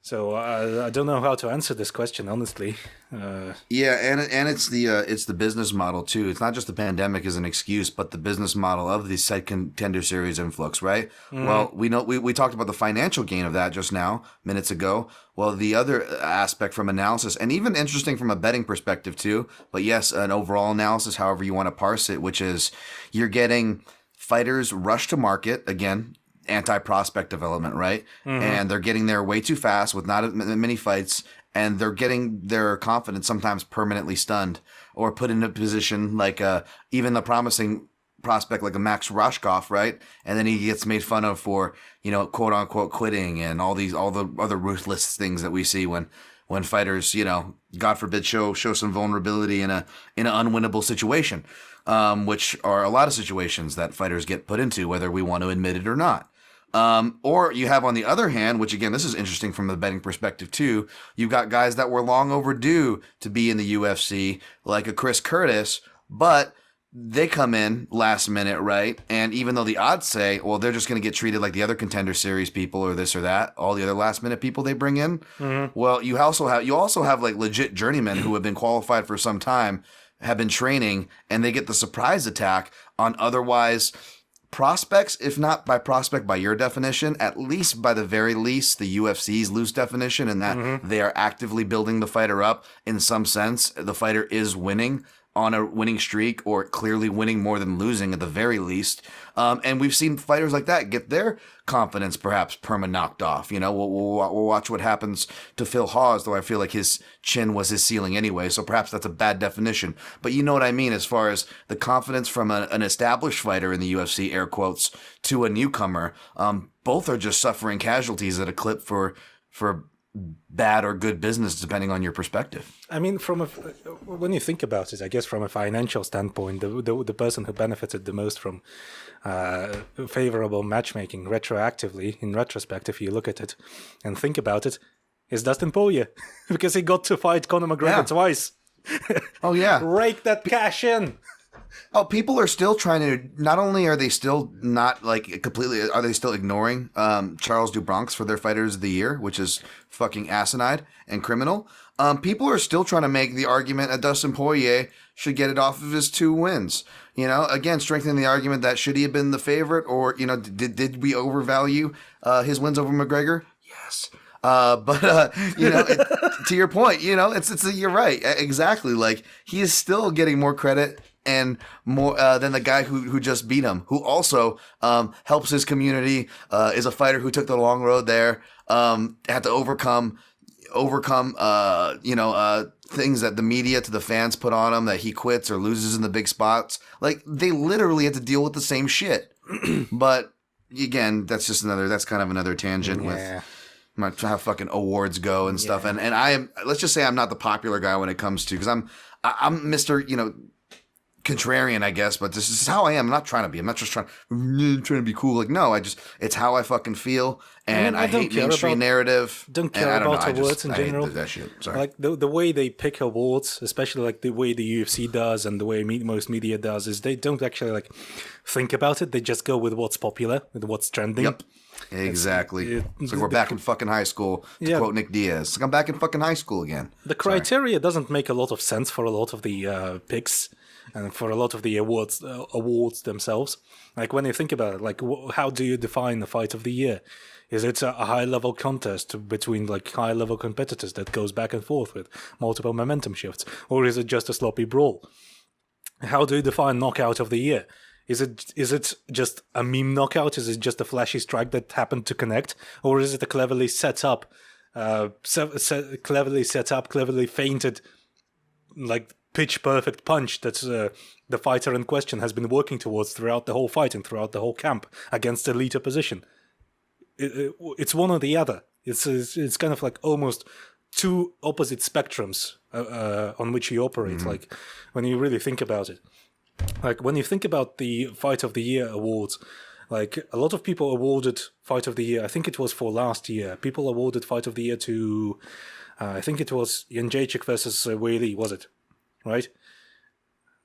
So I don't know how to answer this question, honestly. Yeah, and it's the business model too. It's not just the pandemic as an excuse, but the business model of the said contender series influx, right? Mm. Well, we know we talked about the financial gain of that just now, minutes ago. Well, the other aspect from analysis, and even interesting from a betting perspective too, but yes, an overall analysis, however you want to parse it, which is you're getting fighters rush to market again. Anti-prospect development, right? Mm-hmm. And they're getting there way too fast with not many fights, and they're getting their confidence sometimes permanently stunned or put in a position like even the promising prospect like a Max Roshkoff, right? And then he gets made fun of for, quote unquote quitting and all the other ruthless things that we see when fighters, God forbid, show some vulnerability in an unwinnable situation. which are a lot of situations that fighters get put into, whether we want to admit it or not. Or you have on the other hand, which again, this is interesting from the betting perspective too, you've got guys that were long overdue to be in the UFC, like a Chris Curtis, but they come in last minute, right? And even though the odds say, well, they're just going to get treated like the other Contender Series people or this or that, all the other last minute people they bring in, well, you also have like legit journeymen who have been qualified for some time, have been training, and they get the surprise attack on otherwise prospects, if not by prospect by your definition, at least by the very least the UFC's loose definition, in that they are actively building the fighter up in some sense. The fighter is winning on a winning streak, or clearly winning more than losing at the very least. And we've seen fighters like that get their confidence perhaps knocked off. You know, we'll watch what happens to Phil Hawes, though I feel like his chin was his ceiling anyway, so perhaps that's a bad definition. But you know what I mean as far as the confidence from an established fighter in the UFC, air quotes, to a newcomer. Both are just suffering casualties at a clip for bad or good business, depending on your perspective. I mean, when you think about it, I guess from a financial standpoint, the person who benefited the most from favorable matchmaking retroactively, in retrospect, if you look at it and think about it, is Dustin Poirier, because he got to fight Conor McGregor twice. Oh yeah, rake that cash in. Oh, people are still trying to. Not only are they still not like completely, are they still ignoring Charles DuBronx for their Fighters of the Year, which is fucking asinine and criminal. People are still trying to make the argument that Dustin Poirier should get it off of his 2 wins. You know, again, strengthening the argument that should he have been the favorite, or you know, did we overvalue his wins over McGregor? Yes. But you know, to your point, you know, you're right, exactly. Like, he is still getting more credit and more than the guy who just beat him, who also helps his community, is a fighter who took the long road there, had to overcome things that the media to the fans put on him, that he quits or loses in the big spots. Like, they literally had to deal with the same shit. But again, that's kind of another tangent with how fucking awards go and stuff. And I am, let's just say I'm not the popular guy when it comes to, because I'm Mr., you know, contrarian, I guess, but this is how I am. I'm not trying to be. I'm not just trying to be cool. Like, no, it's how I fucking feel, and I hate mainstream narrative. Don't care about awards in general. I hate that shit. Sorry. Like the way they pick awards, especially like the way the UFC does and the way most media does, is they don't actually like think about it. They just go with what's popular, with what's trending. Yep. Exactly. It's like we're back in fucking high school, to quote Nick Diaz. It's like I'm back in fucking high school again. The criteria doesn't make a lot of sense for a lot of the picks and for a lot of the awards themselves. Like, when you think about it, like, how do you define the fight of the year? Is it a high-level contest between like high-level competitors that goes back and forth with multiple momentum shifts? Or is it just a sloppy brawl? How do you define knockout of the year? Is it just a meme knockout? Is it just a flashy strike that happened to connect? Or is it a cleverly set up, cleverly feinted, like, pitch-perfect punch that the fighter in question has been working towards throughout the whole fight and throughout the whole camp against elite opposition? It's one or the other. It's kind of like almost 2 opposite spectrums on which you operate, like, when you really think about it. Like, when you think about the Fight of the Year awards, like, a lot of people awarded Fight of the Year, I think it was for last year, people awarded Fight of the Year to, I think it was Jędrzejczyk versus Weili, was it? Right?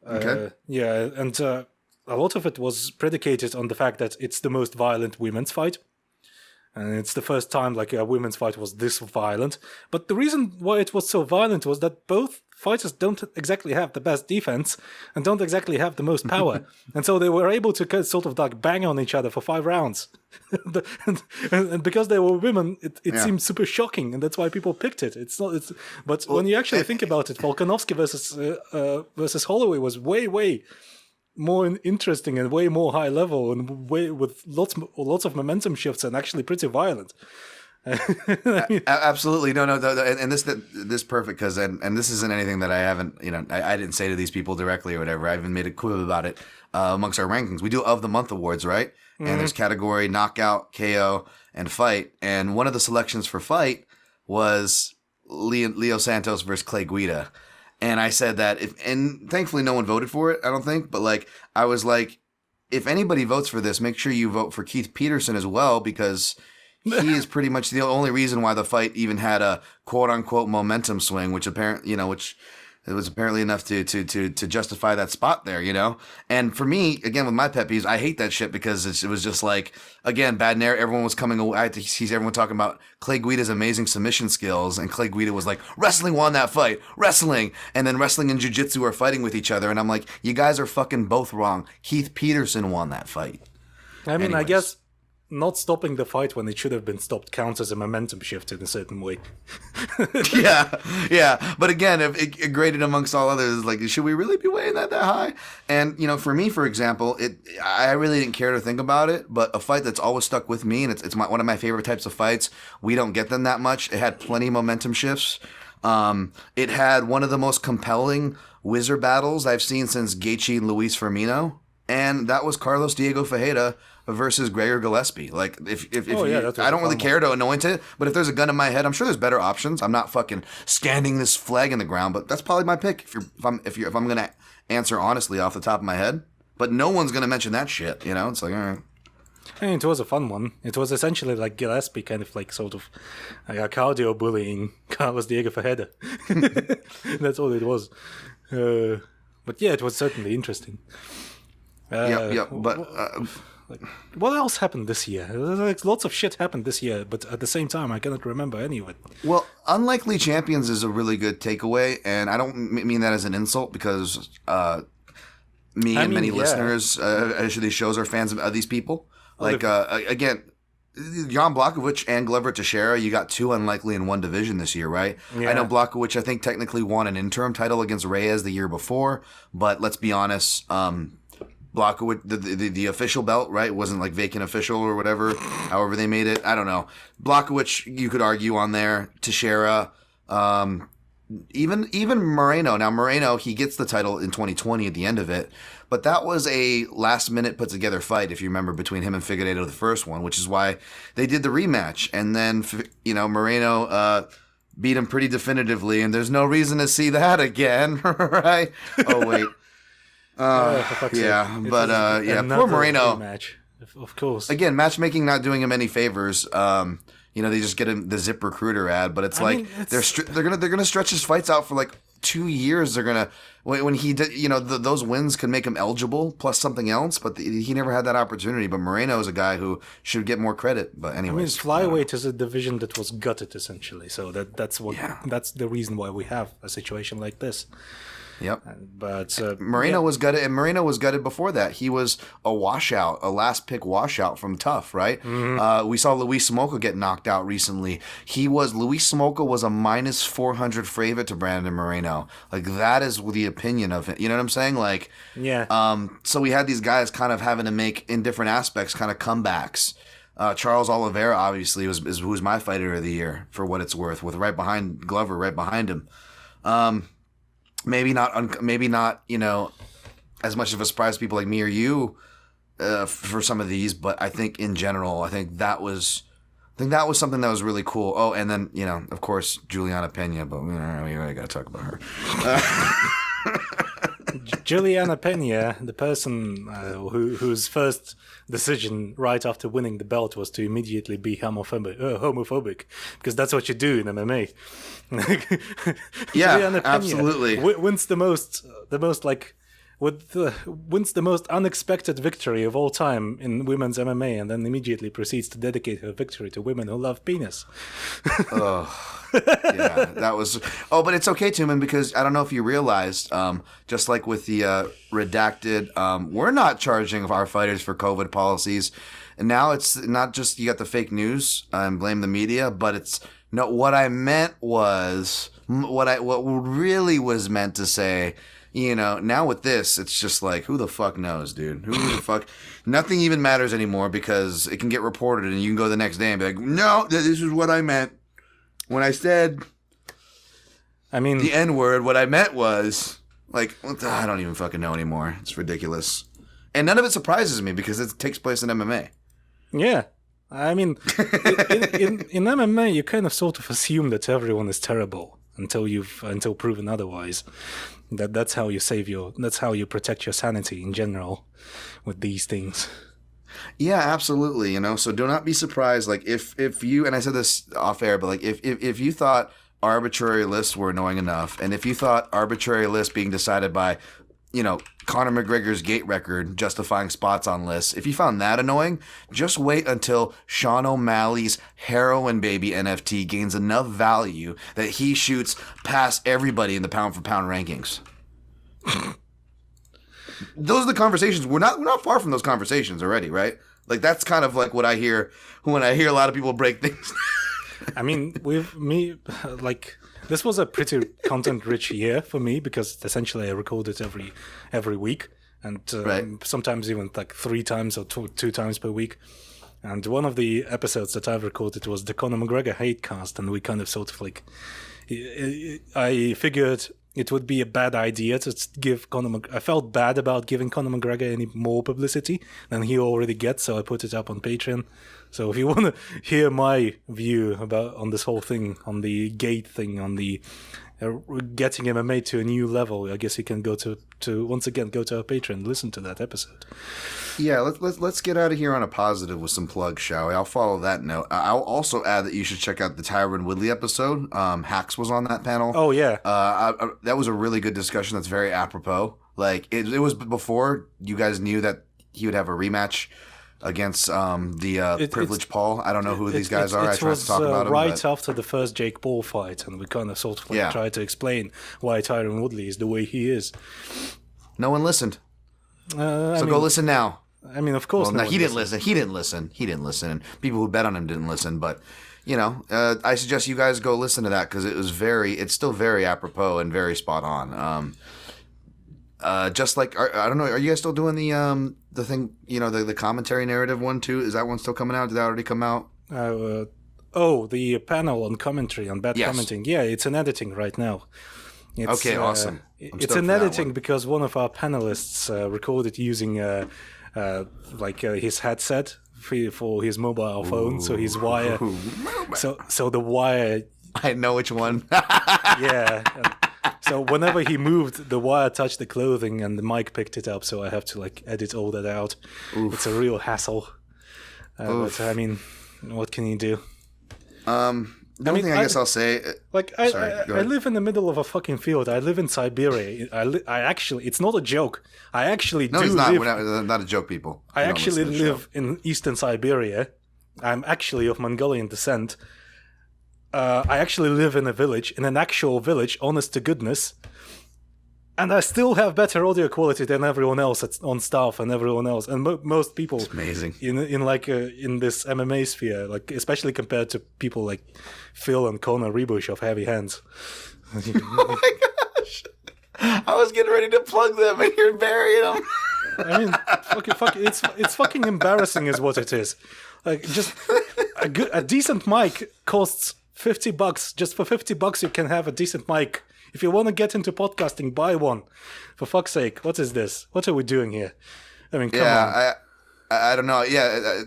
Okay. And a lot of it was predicated on the fact that it's the most violent women's fight. And it's the first time like a women's fight was this violent. But the reason why it was so violent was that both fighters don't exactly have the best defense and don't exactly have the most power. And so they were able to sort of like bang on each other for 5 rounds. and because they were women, it seemed super shocking. And that's why people picked it. But when you actually think about it, Volkanovski versus Holloway was way more interesting and way more high level and way with lots of momentum shifts and actually pretty violent. I mean, absolutely, no, and this perfect, because and this isn't anything that I haven't, you know, I didn't say to these people directly or whatever. I even made a quib about it amongst our rankings. We do of the month awards, right? Mm-hmm. And there's category, knockout, KO, and fight. And one of the selections for fight was Leo Santos versus Clay Guida. And I said that and thankfully no one voted for it, I don't think. But like, I was like, if anybody votes for this, make sure you vote for Keith Peterson as well, because he is pretty much the only reason why the fight even had a quote unquote momentum swing, which apparently, which it was apparently enough to justify that spot there, And for me, again, with my pet peeves, I hate that shit because it was just like, again, bad narrative. Everyone was coming away. I had to see everyone talking about Clay Guida's amazing submission skills, and Clay Guida was like, wrestling won that fight, wrestling, and then wrestling and jiu-jitsu are fighting with each other, and I'm like, you guys are fucking both wrong. Keith Peterson won that fight. I mean, Anyways. I guess not stopping the fight when it should have been stopped counts as a momentum shift in a certain way. yeah. But again, if it graded amongst all others, like, should we really be weighing that high? And for me, for example, I really didn't care to think about it. But a fight that's always stuck with me, and it's one of my favorite types of fights. We don't get them that much. It had plenty of momentum shifts. It had one of the most compelling whizzer battles I've seen since Gaethje and Luis Firmino, and that was Carlos Diego Fajeda versus Gregor Gillespie. Like, if I don't really care to anoint it, but if there's a gun in my head, I'm sure there's better options. I'm not fucking standing this flag in the ground, but that's probably my pick if I'm gonna answer honestly off the top of my head. But no one's gonna mention that shit. It's like, all right. I mean, it was a fun one. It was essentially like Gillespie kind of like sort of cardio bullying Carlos Diego Fajeda. That's all it was. But yeah, it was certainly interesting. Like, what else happened this year? Like, lots of shit happened this year, but at the same time, I cannot remember any of it. Well, Unlikely Champions is a really good takeaway, and I don't mean that as an insult, because many listeners to these shows are fans of these people. Like, again, Jan Blachowicz and Glover Teixeira, you got two unlikely in one division this year, right? Yeah. I know Blachowicz, I think, technically won an interim title against Reyes the year before, but let's be honest, Blachowicz, the official belt, right? It wasn't like vacant official or whatever, however they made it. I don't know. Blachowicz, you could argue on there. Teixeira, even Moreno. Now, Moreno, he gets the title in 2020 at the end of it, but that was a last-minute put-together fight, if you remember, between him and Figueiredo, the first one, which is why they did the rematch. And then, Moreno beat him pretty definitively, and there's no reason to see that again, right? Oh, wait. Poor Moreno. Match, of course. Again, matchmaking not doing him any favors. They just get him the Zip Recruiter ad, but they're gonna stretch his fights out for like 2 years. They're gonna when he did, those wins could make him eligible plus something else, but he never had that opportunity. But Moreno is a guy who should get more credit. But anyways, flyweight is a division that was gutted essentially, so that's the reason why we have a situation like this. Yep. But Moreno was gutted, and Moreno was gutted before that. He was a washout, a last pick washout from Tough, right? Mm-hmm. We saw Luis Smolka get knocked out recently. Luis Smolka was a minus 400 favorite to Brandon Moreno. Like, that is the opinion of it. You know what I'm saying? Like, yeah. So we had these guys kind of having to make, in different aspects, kind of comebacks. Charles Oliveira obviously was my fighter of the year for what it's worth, with right behind Glover, right behind him. Maybe not, as much of a surprise to people like me or you for some of these, but I think in general, I think that was something that was really cool. Oh, and then of course, Juliana Pena, but we got to talk about her. Juliana Pena, the person whose first decision right after winning the belt was to immediately be homophobic, because that's what you do in MMA. Yeah, Juliana Pena absolutely. Wins the most unexpected victory of all time in women's MMA, and then immediately proceeds to dedicate her victory to women who love penis. Yeah, that was. Oh, but it's okay, Tumen, because I don't know if you realized, just like with the redacted, we're not charging our fighters for COVID policies, and now it's not just you got the fake news and blame the media, but it's no. What I meant was what really was meant to say. Now with this, it's just like, who the fuck knows, dude? Who the fuck? Nothing even matters anymore, because it can get reported and you can go the next day and be like, no, this is what I meant. When I said the N-word, what I meant was, like, I don't even fucking know anymore. It's ridiculous. And none of it surprises me, because it takes place in MMA. Yeah. I mean, in MMA, you kind of sort of assume that everyone is terrible. until proven otherwise. That's how you protect your sanity in general with these things. Yeah, absolutely. So do not be surprised. Like if you, and I said this off air, but like if you thought arbitrary lists were annoying enough, and if you thought arbitrary lists being decided by, Conor McGregor's gate record justifying spots on lists, if you found that annoying, just wait until Sean O'Malley's Heroin Baby NFT gains enough value that he shoots past everybody in the pound for pound rankings. Those are the conversations. We're not far from those conversations already, right? Like that's kind of like what I hear when I hear a lot of people break things. I mean, this was a pretty content-rich year for me because essentially I recorded every week, and Right. sometimes even like 3 times or two times per week. And one of the episodes that I've recorded was the Conor McGregor hate cast, and we kind of sort of like, I figured it would be a bad idea to give I felt bad about giving Conor McGregor any more publicity than he already gets, so I put it up on Patreon. So if you want to hear my view on this whole thing, on the gate thing, on the getting MMA to a new level, I guess you can go to once again go to our Patreon and listen to that episode. Yeah, let's get out of here on a positive with some plugs, shall we? I'll follow that note. I'll also add that you should check out the Tyron Woodley episode. Hacks was on that panel. Oh yeah, that was a really good discussion. That's very apropos. Like it was before you guys knew that he would have a rematch against the Privileged Paul. I don't know who these guys are. I tried to talk about him. Right after the first Jake Paul fight, and we kind of sort of tried to explain why Tyron Woodley is the way he is. No one listened. So go listen now. I mean, of course. Well, he didn't listen. He didn't listen. And people who bet on him didn't listen. But I suggest you guys go listen to that because it's still very apropos and very spot on. Just like I don't know, are you guys still doing the thing? The commentary narrative one too? Is that one still coming out? Did that already come out? The panel on commentary on bad commenting. Yeah, it's in editing right now. Okay, awesome. It's in editing because one of our panelists recorded using his headset for his mobile phone, so his wire. So the wire. I know which one. Yeah. So whenever he moved, the wire touched the clothing and the mic picked it up. So I have to edit all that out. Oof. It's a real hassle. But I mean, what can you do? The only thing I guess I'll say, I live in the middle of a fucking field. I live in Siberia. I actually, it's not a joke. I actually no, do it's not. live. We're not a joke, people. I actually live in eastern Siberia. I'm actually of Mongolian descent. I actually live in an actual village, honest to goodness. And I still have better audio quality than everyone else on staff and everyone else. And most people it's amazing. in this MMA sphere, especially compared to people like Phil and Conor Rebush of Heavy Hands. Oh my gosh. I was getting ready to plug them and you're burying them. I mean, it's fucking embarrassing is what it is. Just a decent mic costs $50. Just for $50 you can have a decent mic. If you want to get into podcasting, buy one. For fuck's sake, what is this? What are we doing here? I mean, come on. I don't know. Yeah,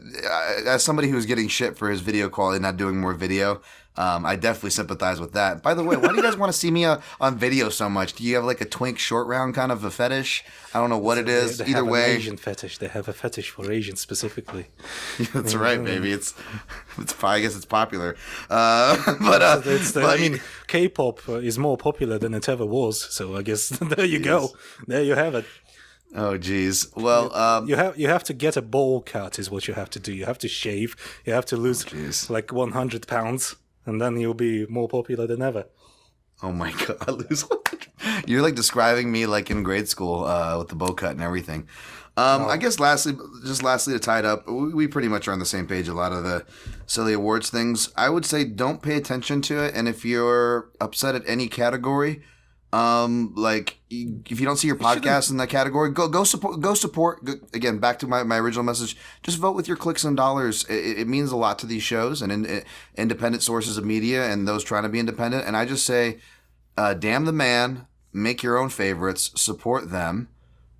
as somebody who's getting shit for his video quality, not doing more video, I definitely sympathize with that. By the way, why do you guys want to see me on video so much? Do you have like a twink short round kind of a fetish? I don't know what it is. Either way, an Asian fetish. They have a fetish for Asians specifically. That's right, baby. It's I guess it's popular. I mean, K-pop is more popular than it ever was. So I guess there you go. There you have it. Oh geez. Well, you have to get a bowl cut is what you have to do. You have to shave. You have to lose 100 pounds, and then you'll be more popular than ever. Oh my god, lose 100. You're like describing me like in grade school with the bowl cut and everything. I guess lastly to tie it up, we pretty much are on the same page. A lot of the silly awards things. I would say don't pay attention to it, and if you're upset at any category. If you don't see your podcast in that category, go support. Again, back to my original message. Just vote with your clicks and dollars. It means a lot to these shows and independent sources of media and those trying to be independent. And I just say, damn the man, make your own favorites, support them.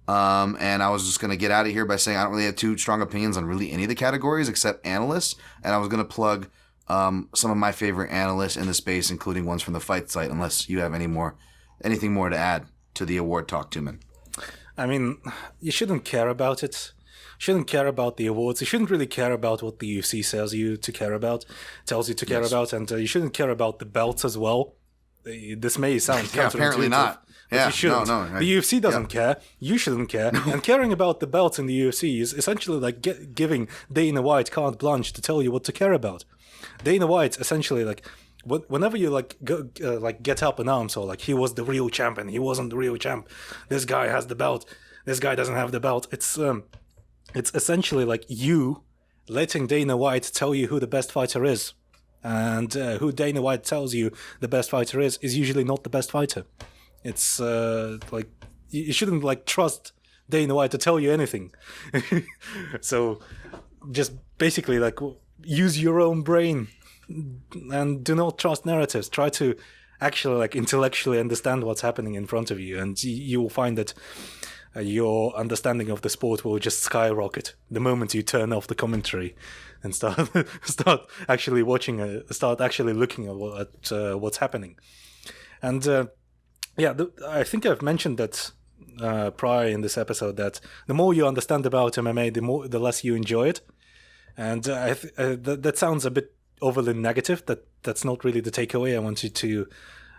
And I was just going to get out of here by saying I don't really have too strong opinions on really any of the categories except analysts. And I was going to plug some of my favorite analysts in the space, including ones from the fight site, unless you have anything more to add to the award talk, Tumen. I mean, you shouldn't care about it. You shouldn't care about the awards. You shouldn't really care about what the UFC tells you to care about, and you shouldn't care about the belts as well. This may sound counterintuitive. Apparently not. But you shouldn't. The UFC doesn't care. You shouldn't care. And caring about the belts in the UFC is essentially like giving Dana White carte blanche to tell you what to care about. Dana White essentially like whenever you get up in arms or like he was the real champion, he wasn't the real champ. This guy has the belt. This guy doesn't have the belt. It's essentially like you letting Dana White tell you who the best fighter is. And who Dana White tells you the best fighter is usually not the best fighter. It's like you shouldn't like trust Dana White to tell you anything. So just basically like use your own brain and do not trust narratives. Try to actually like intellectually understand what's happening in front of you, and you will find that your understanding of the sport will just skyrocket the moment you turn off the commentary and start actually watching, start actually looking at what's happening. And I think I've mentioned that prior in this episode that the more you understand about MMA, the less you enjoy it. And that sounds a bit overly negative. That's not really the takeaway I want you to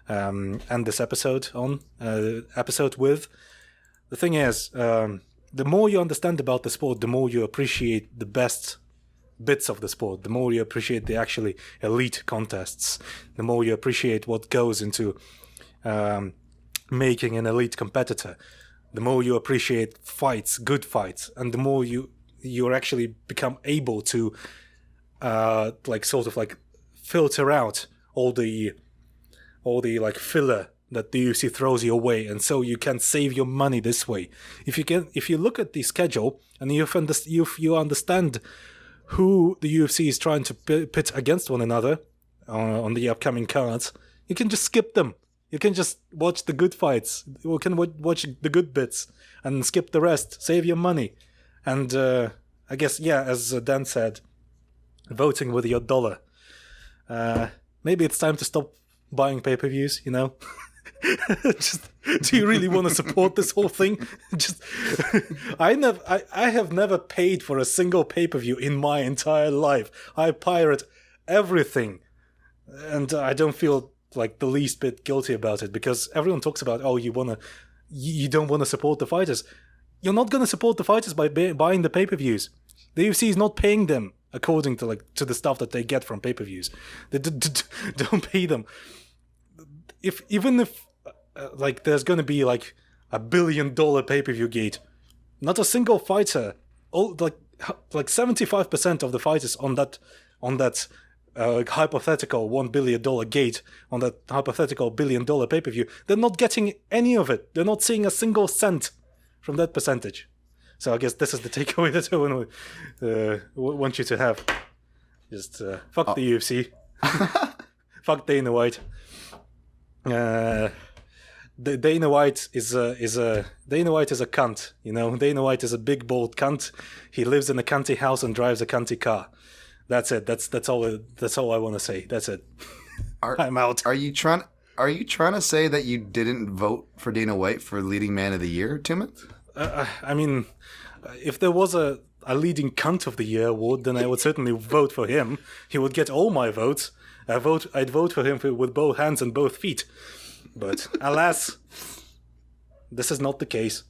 end this episode with. The thing is, the more you understand about the sport, the more you appreciate the best bits of the sport, the more you appreciate the actually elite contests, the more you appreciate what goes into making an elite competitor, the more you appreciate fights, good fights, and the more you're actually become able to filter out all the filler that the UFC throws your way, and so you can save your money this way. If you look at the schedule and you understand who the UFC is trying to pit against one another on the upcoming cards, you can just skip them. You can just watch the good fights. You can watch the good bits and skip the rest. Save your money. And I guess, as Dan said, voting with your dollar. Maybe it's time to stop buying pay-per-views, you know? Just, do you really want to support this whole thing? I have never paid for a single pay-per-view in my entire life. I pirate everything, and I don't feel like the least bit guilty about it, because everyone talks about, you don't want to support the fighters. You're not going to support the fighters by buying the pay-per-views. The UFC is not paying them according to the stuff that they get from pay-per-views. They don't pay them. Even if there's going to be like $1 billion pay-per-view gate, not a single fighter, like 75% of the fighters on that hypothetical $1 billion gate, on that hypothetical $1 billion pay-per-view, they're not getting any of it. They're not seeing a single cent from that percentage. So I guess this is the takeaway that I want you to have. Just fuck the UFC. Fuck Dana White. Dana White is a cunt, you know. Dana White is a big bold cunt. He lives in a cunty house and drives a cunty car. That's it. That's all I want to say. That's it. I'm out. Are you trying to say that you didn't vote for Dana White for leading man of the year, Tumen? I mean, if there was a leading cunt of the year award, then I would certainly vote for him. He would get all my votes. I'd vote for him with both hands and both feet. But alas, this is not the case.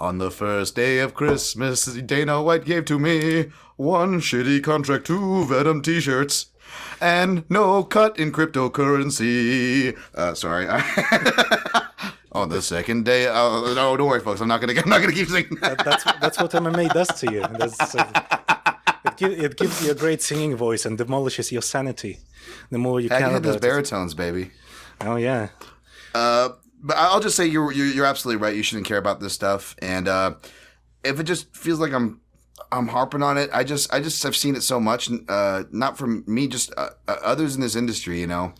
On the first day of Christmas, Dana White gave to me one shitty contract, 2 Venom t-shirts, and no cut in cryptocurrency. Sorry. On the second day, no, don't worry, folks. I'm not gonna keep singing. That's what MMA does to you. It gives you a great singing voice and demolishes your sanity. The more you can. Those baritones, baby. Oh yeah. But I'll just say you're absolutely right. You shouldn't care about this stuff, and if it just feels like I'm harping on it, I just have seen it so much. Not from me, just others in this industry. You know,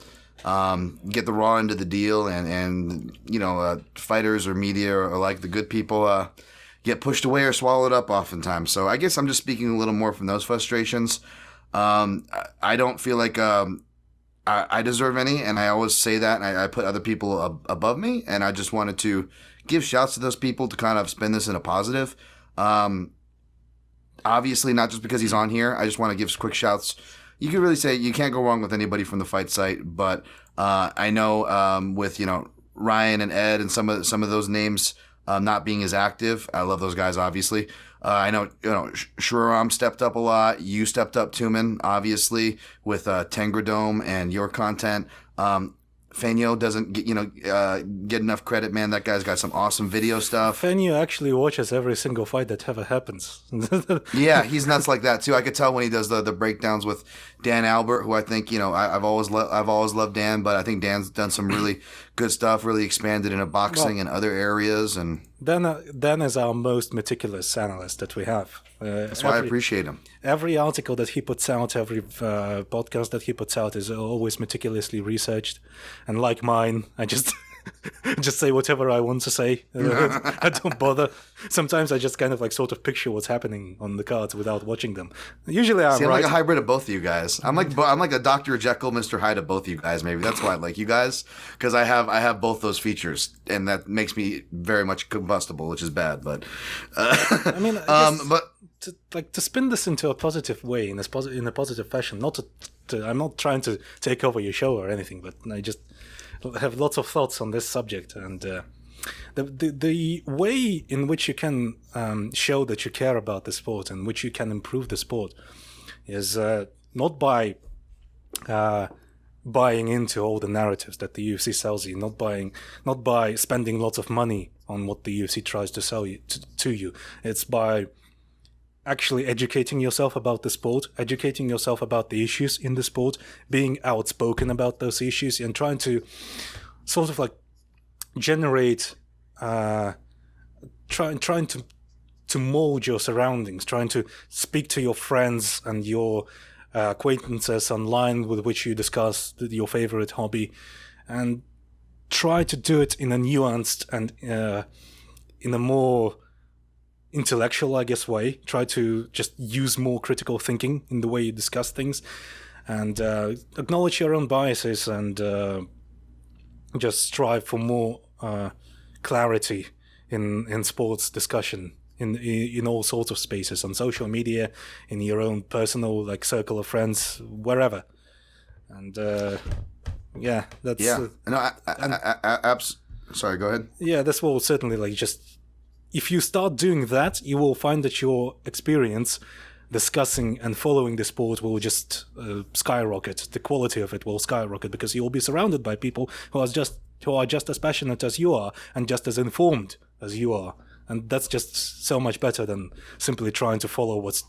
get the raw end of the deal, and you know, fighters or media or like the good people get pushed away or swallowed up oftentimes. So I guess I'm just speaking a little more from those frustrations. I don't feel like I deserve any, and I always say that, and I put other people above me, and I just wanted to give shouts to those people to kind of spin this in a positive. Obviously, not just because he's on here. I just want to give quick shouts. You could really say you can't go wrong with anybody from the fight site, but I know with Ryan and Ed and some of those names not being as active. I love those guys, obviously. I know Jourdain stepped up a lot. You stepped up, Tumen, obviously, with Tengridome and your content. Fanyo doesn't get enough credit, man. That guy's got some awesome video stuff. Fanyo actually watches every single fight that ever happens. Yeah, he's nuts like that too. I could tell when he does the breakdowns with Dan Albert, who I think I've always loved Dan, but I think Dan's done some really good stuff, really expanded into boxing and other areas. And Dan is our most meticulous analyst that we have. That's why I appreciate him. Every article that he puts out, every podcast that he puts out is always meticulously researched. And like mine, I just say whatever I want to say. I don't bother. Sometimes I just kind of sort of picture what's happening on the cards without watching them. Usually I'm right. like a hybrid of both of you guys. I'm like a Dr. Jekyll, Mr. Hyde of both of you guys. Maybe that's why I like you guys, because I have both those features, and that makes me very much combustible, which is bad. But I mean, to spin this into a positive way, in a positive fashion. I'm not trying to take over your show or anything, but I just have lots of thoughts on this subject, and the way in which you can show that you care about the sport and which you can improve the sport is not by buying into all the narratives that the UFC sells you, not by spending lots of money on what the UFC tries to sell you to you. It's by actually educating yourself about the sport, educating yourself about the issues in the sport, being outspoken about those issues, and trying to sort of generate, trying to mold your surroundings, trying to speak to your friends and your acquaintances online with which you discuss your favorite hobby, and try to do it in a nuanced and in a more intellectual, I guess, way. Try to just use more critical thinking in the way you discuss things, and acknowledge your own biases, and just strive for more clarity in sports discussion in all sorts of spaces, on social media, in your own personal circle of friends, wherever. And that's sorry, go ahead. Yeah, this will certainly just. If you start doing that, you will find that your experience discussing and following the sport will just skyrocket. The quality of it will skyrocket, because you will be surrounded by people who are just as passionate as you are and just as informed as you are. And that's just so much better than simply trying to follow what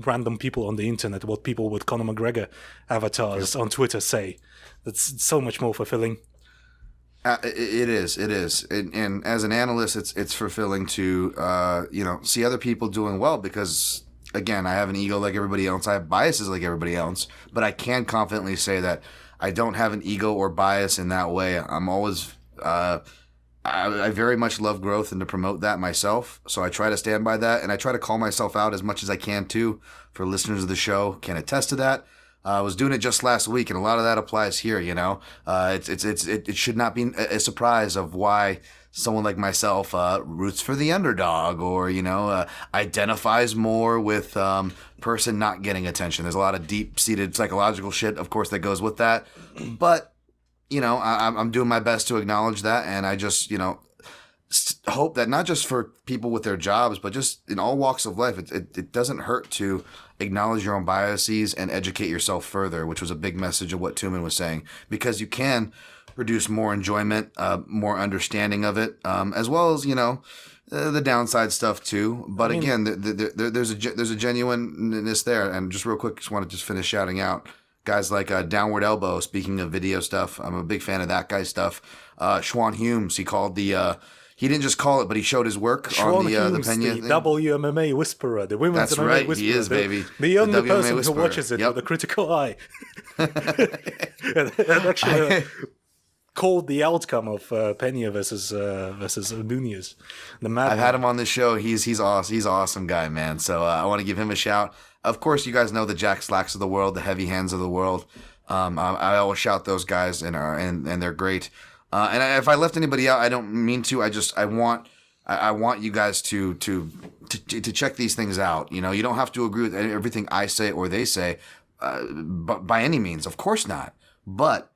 random people on the internet, what people with Conor McGregor avatars on Twitter say. That's so much more fulfilling. It is, and as an analyst, it's fulfilling to see other people doing well, because again, I have an ego like everybody else, I have biases like everybody else, but I can confidently say that I don't have an ego or bias in that way. I'm always I very much love growth and to promote that myself, so I try to stand by that, and I try to call myself out as much as I can too. For listeners of the show, can attest to that. I was doing it just last week, and a lot of that applies here. It should not be a surprise of why someone like myself roots for the underdog, or identifies more with person not getting attention. There's a lot of deep-seated psychological shit, of course, that goes with that. But I'm doing my best to acknowledge that, and I just hope that not just for people with their jobs, but just in all walks of life, it doesn't hurt to acknowledge your own biases and educate yourself further, which was a big message of what Tumen was saying, because you can produce more enjoyment, more understanding of it, as well as the downside stuff too. But again, there's a genuineness there. And just real quick, just want to finish shouting out guys like Downward Elbow. Speaking of video stuff, I'm a big fan of that guy's stuff. Schwan Humes, he called the. He didn't just call it, but he showed his work on the Pena thing. WMMA whisperer, the women's That's MMA right, whisperer. he is, baby. The only WMA person whisperer. who watches it with a critical eye. and actually called the outcome of Pena versus Nunez. I've had him on the show. He's awesome. He's an awesome guy, man. So I want to give him a shout. of course, you guys know the Jack Slacks of the world, the Heavy Hands of the world. I always shout those guys, and they're great. If I left anybody out, I don't mean to. I want you guys to check these things out. You know, you don't have to agree with everything I say or they say, but by any means, of course not. But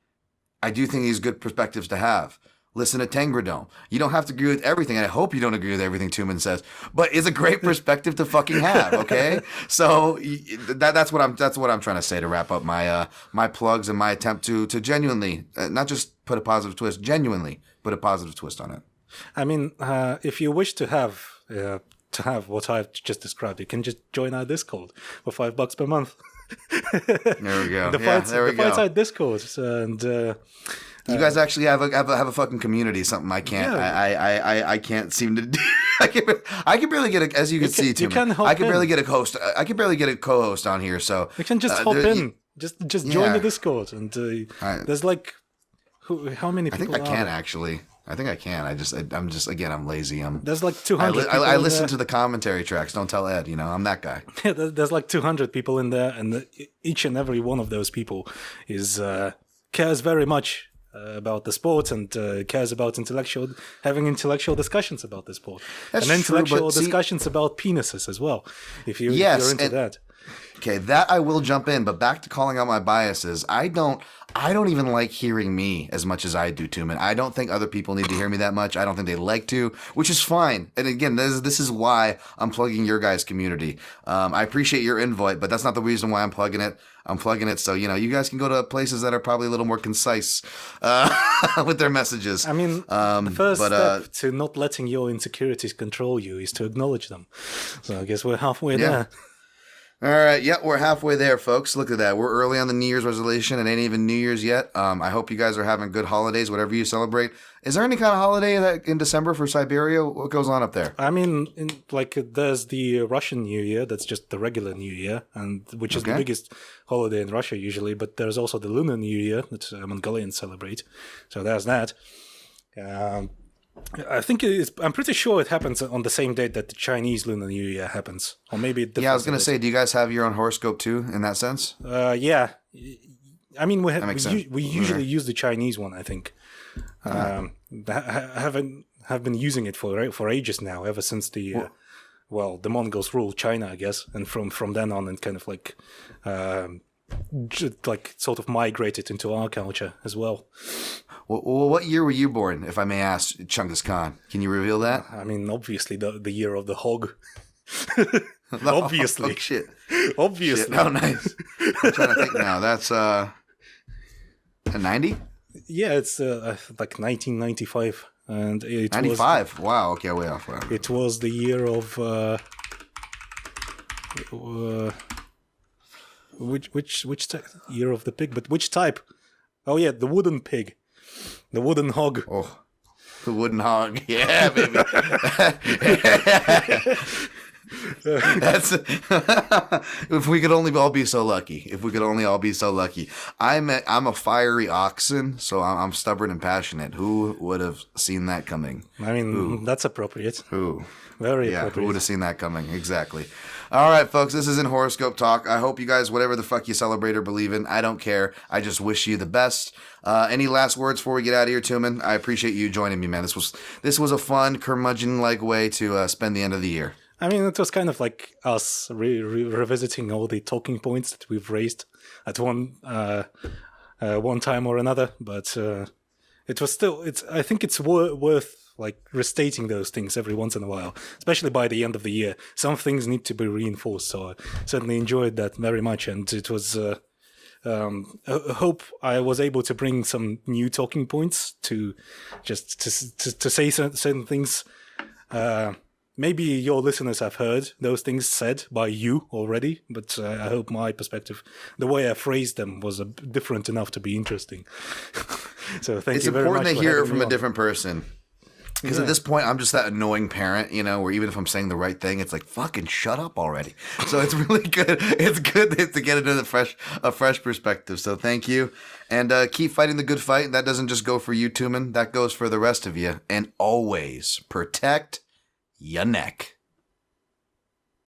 I do think these good perspectives to have. Listen to Tengridome. You don't have to agree with everything. And I hope you don't agree with everything Tumen says, but it's a great perspective to fucking have. Okay, so that's what I'm trying to say to wrap up my plugs and my attempt to genuinely not just put a positive twist, genuinely put a positive twist on it. I mean, if you wish to have what I've just described, you can just join our Discord for $5 per month. There we go. The Fight Side Discord, and you guys actually have a fucking community. Something I can't. Yeah. I can't seem to do. I can barely get as you can see. I can barely get a host. I can barely get a co-host on here. So you can just hop in. Just join the Discord, and there's like how many people? I think I can actually. I think I can. I'm lazy. There's like 200. I listen to the commentary tracks. Don't tell Ed. You know, I'm that guy. Yeah, there's like 200 people in there, and each and every one of those people cares very much about the sport and cares about having intellectual discussions about the sport. That's and intellectual true, discussions about penises as well, if you're into that. Okay, that I will jump in, but back to calling out my biases. I don't even like hearing me as much as I do, Tumen. I don't think other people need to hear me that much. I don't think they like to, which is fine. And again, this is why I'm plugging your guys' community. I appreciate your invite, but that's not the reason why I'm plugging it. I'm plugging it so, you guys can go to places that are probably a little more concise with their messages. I mean, the first step to not letting your insecurities control you is to acknowledge them. So I guess we're halfway there. All right, yeah, we're halfway there, folks. Look at that. We're early on the New Year's resolution. It ain't even New Year's yet. I hope you guys are having good holidays, whatever you celebrate. Is there any kind of holiday in December for Siberia? What goes on up there? I mean, there's the Russian New Year. That's just the regular New Year, which is the biggest holiday in Russia usually. But there's also the Lunar New Year that Mongolians celebrate. So there's that. I'm pretty sure it happens on the same date that the Chinese Lunar New Year happens, or maybe. I was going to say, do you guys have your own horoscope too, in that sense? Yeah. I mean, we usually use the Chinese one. I think. Have been using it for ages now, ever since the Mongols ruled China, I guess, and from then on, and kind of sort of migrated into our culture as well. Well, what year were you born, if I may ask, Chungus Khan? Can you reveal that? I mean, obviously the year of the hog. Obviously. Oh, shit. Obviously. Shit. Oh, nice. I'm trying to think now. That's a 90? Yeah, it's like 1995. And it 95? Wow, okay, way off. Wow. It was the year of... which year of the pig? But which type? Oh, yeah, the wooden pig. The wooden hog. Oh, the wooden hog. Yeah, baby. That's if we could only all be so lucky. If we could only all be so lucky. I'm a fiery oxen, so I'm stubborn and passionate. Who would have seen that coming? I mean, that's appropriate. Who? Very appropriate. Who would have seen that coming? Exactly. All right, folks, this isn't horoscope talk. I hope you guys, whatever the fuck you celebrate or believe in, I don't care. I just wish you the best. Any last words before we get out of here, Tumen? I appreciate you joining me, man. This was a fun, curmudgeon-like way to spend the end of the year. I mean, it was kind of like us revisiting all the talking points that we've raised at one time or another, but it was still. I think it's worth restating those things every once in a while, especially by the end of the year. Some things need to be reinforced, so I certainly enjoyed that very much, and it was. I hope I was able to bring some new talking points to just to say certain things. Maybe your listeners have heard those things said by you already, but I hope my perspective, the way I phrased them, was different enough to be interesting. So thank you very much. It's important to hear it from a different person. Because at this point, I'm just that annoying parent, where even if I'm saying the right thing, it's like, fucking shut up already. So it's really good. It's good to get into a fresh perspective. So thank you. And keep fighting the good fight. That doesn't just go for you, Tumen. That goes for the rest of you. And always protect your neck.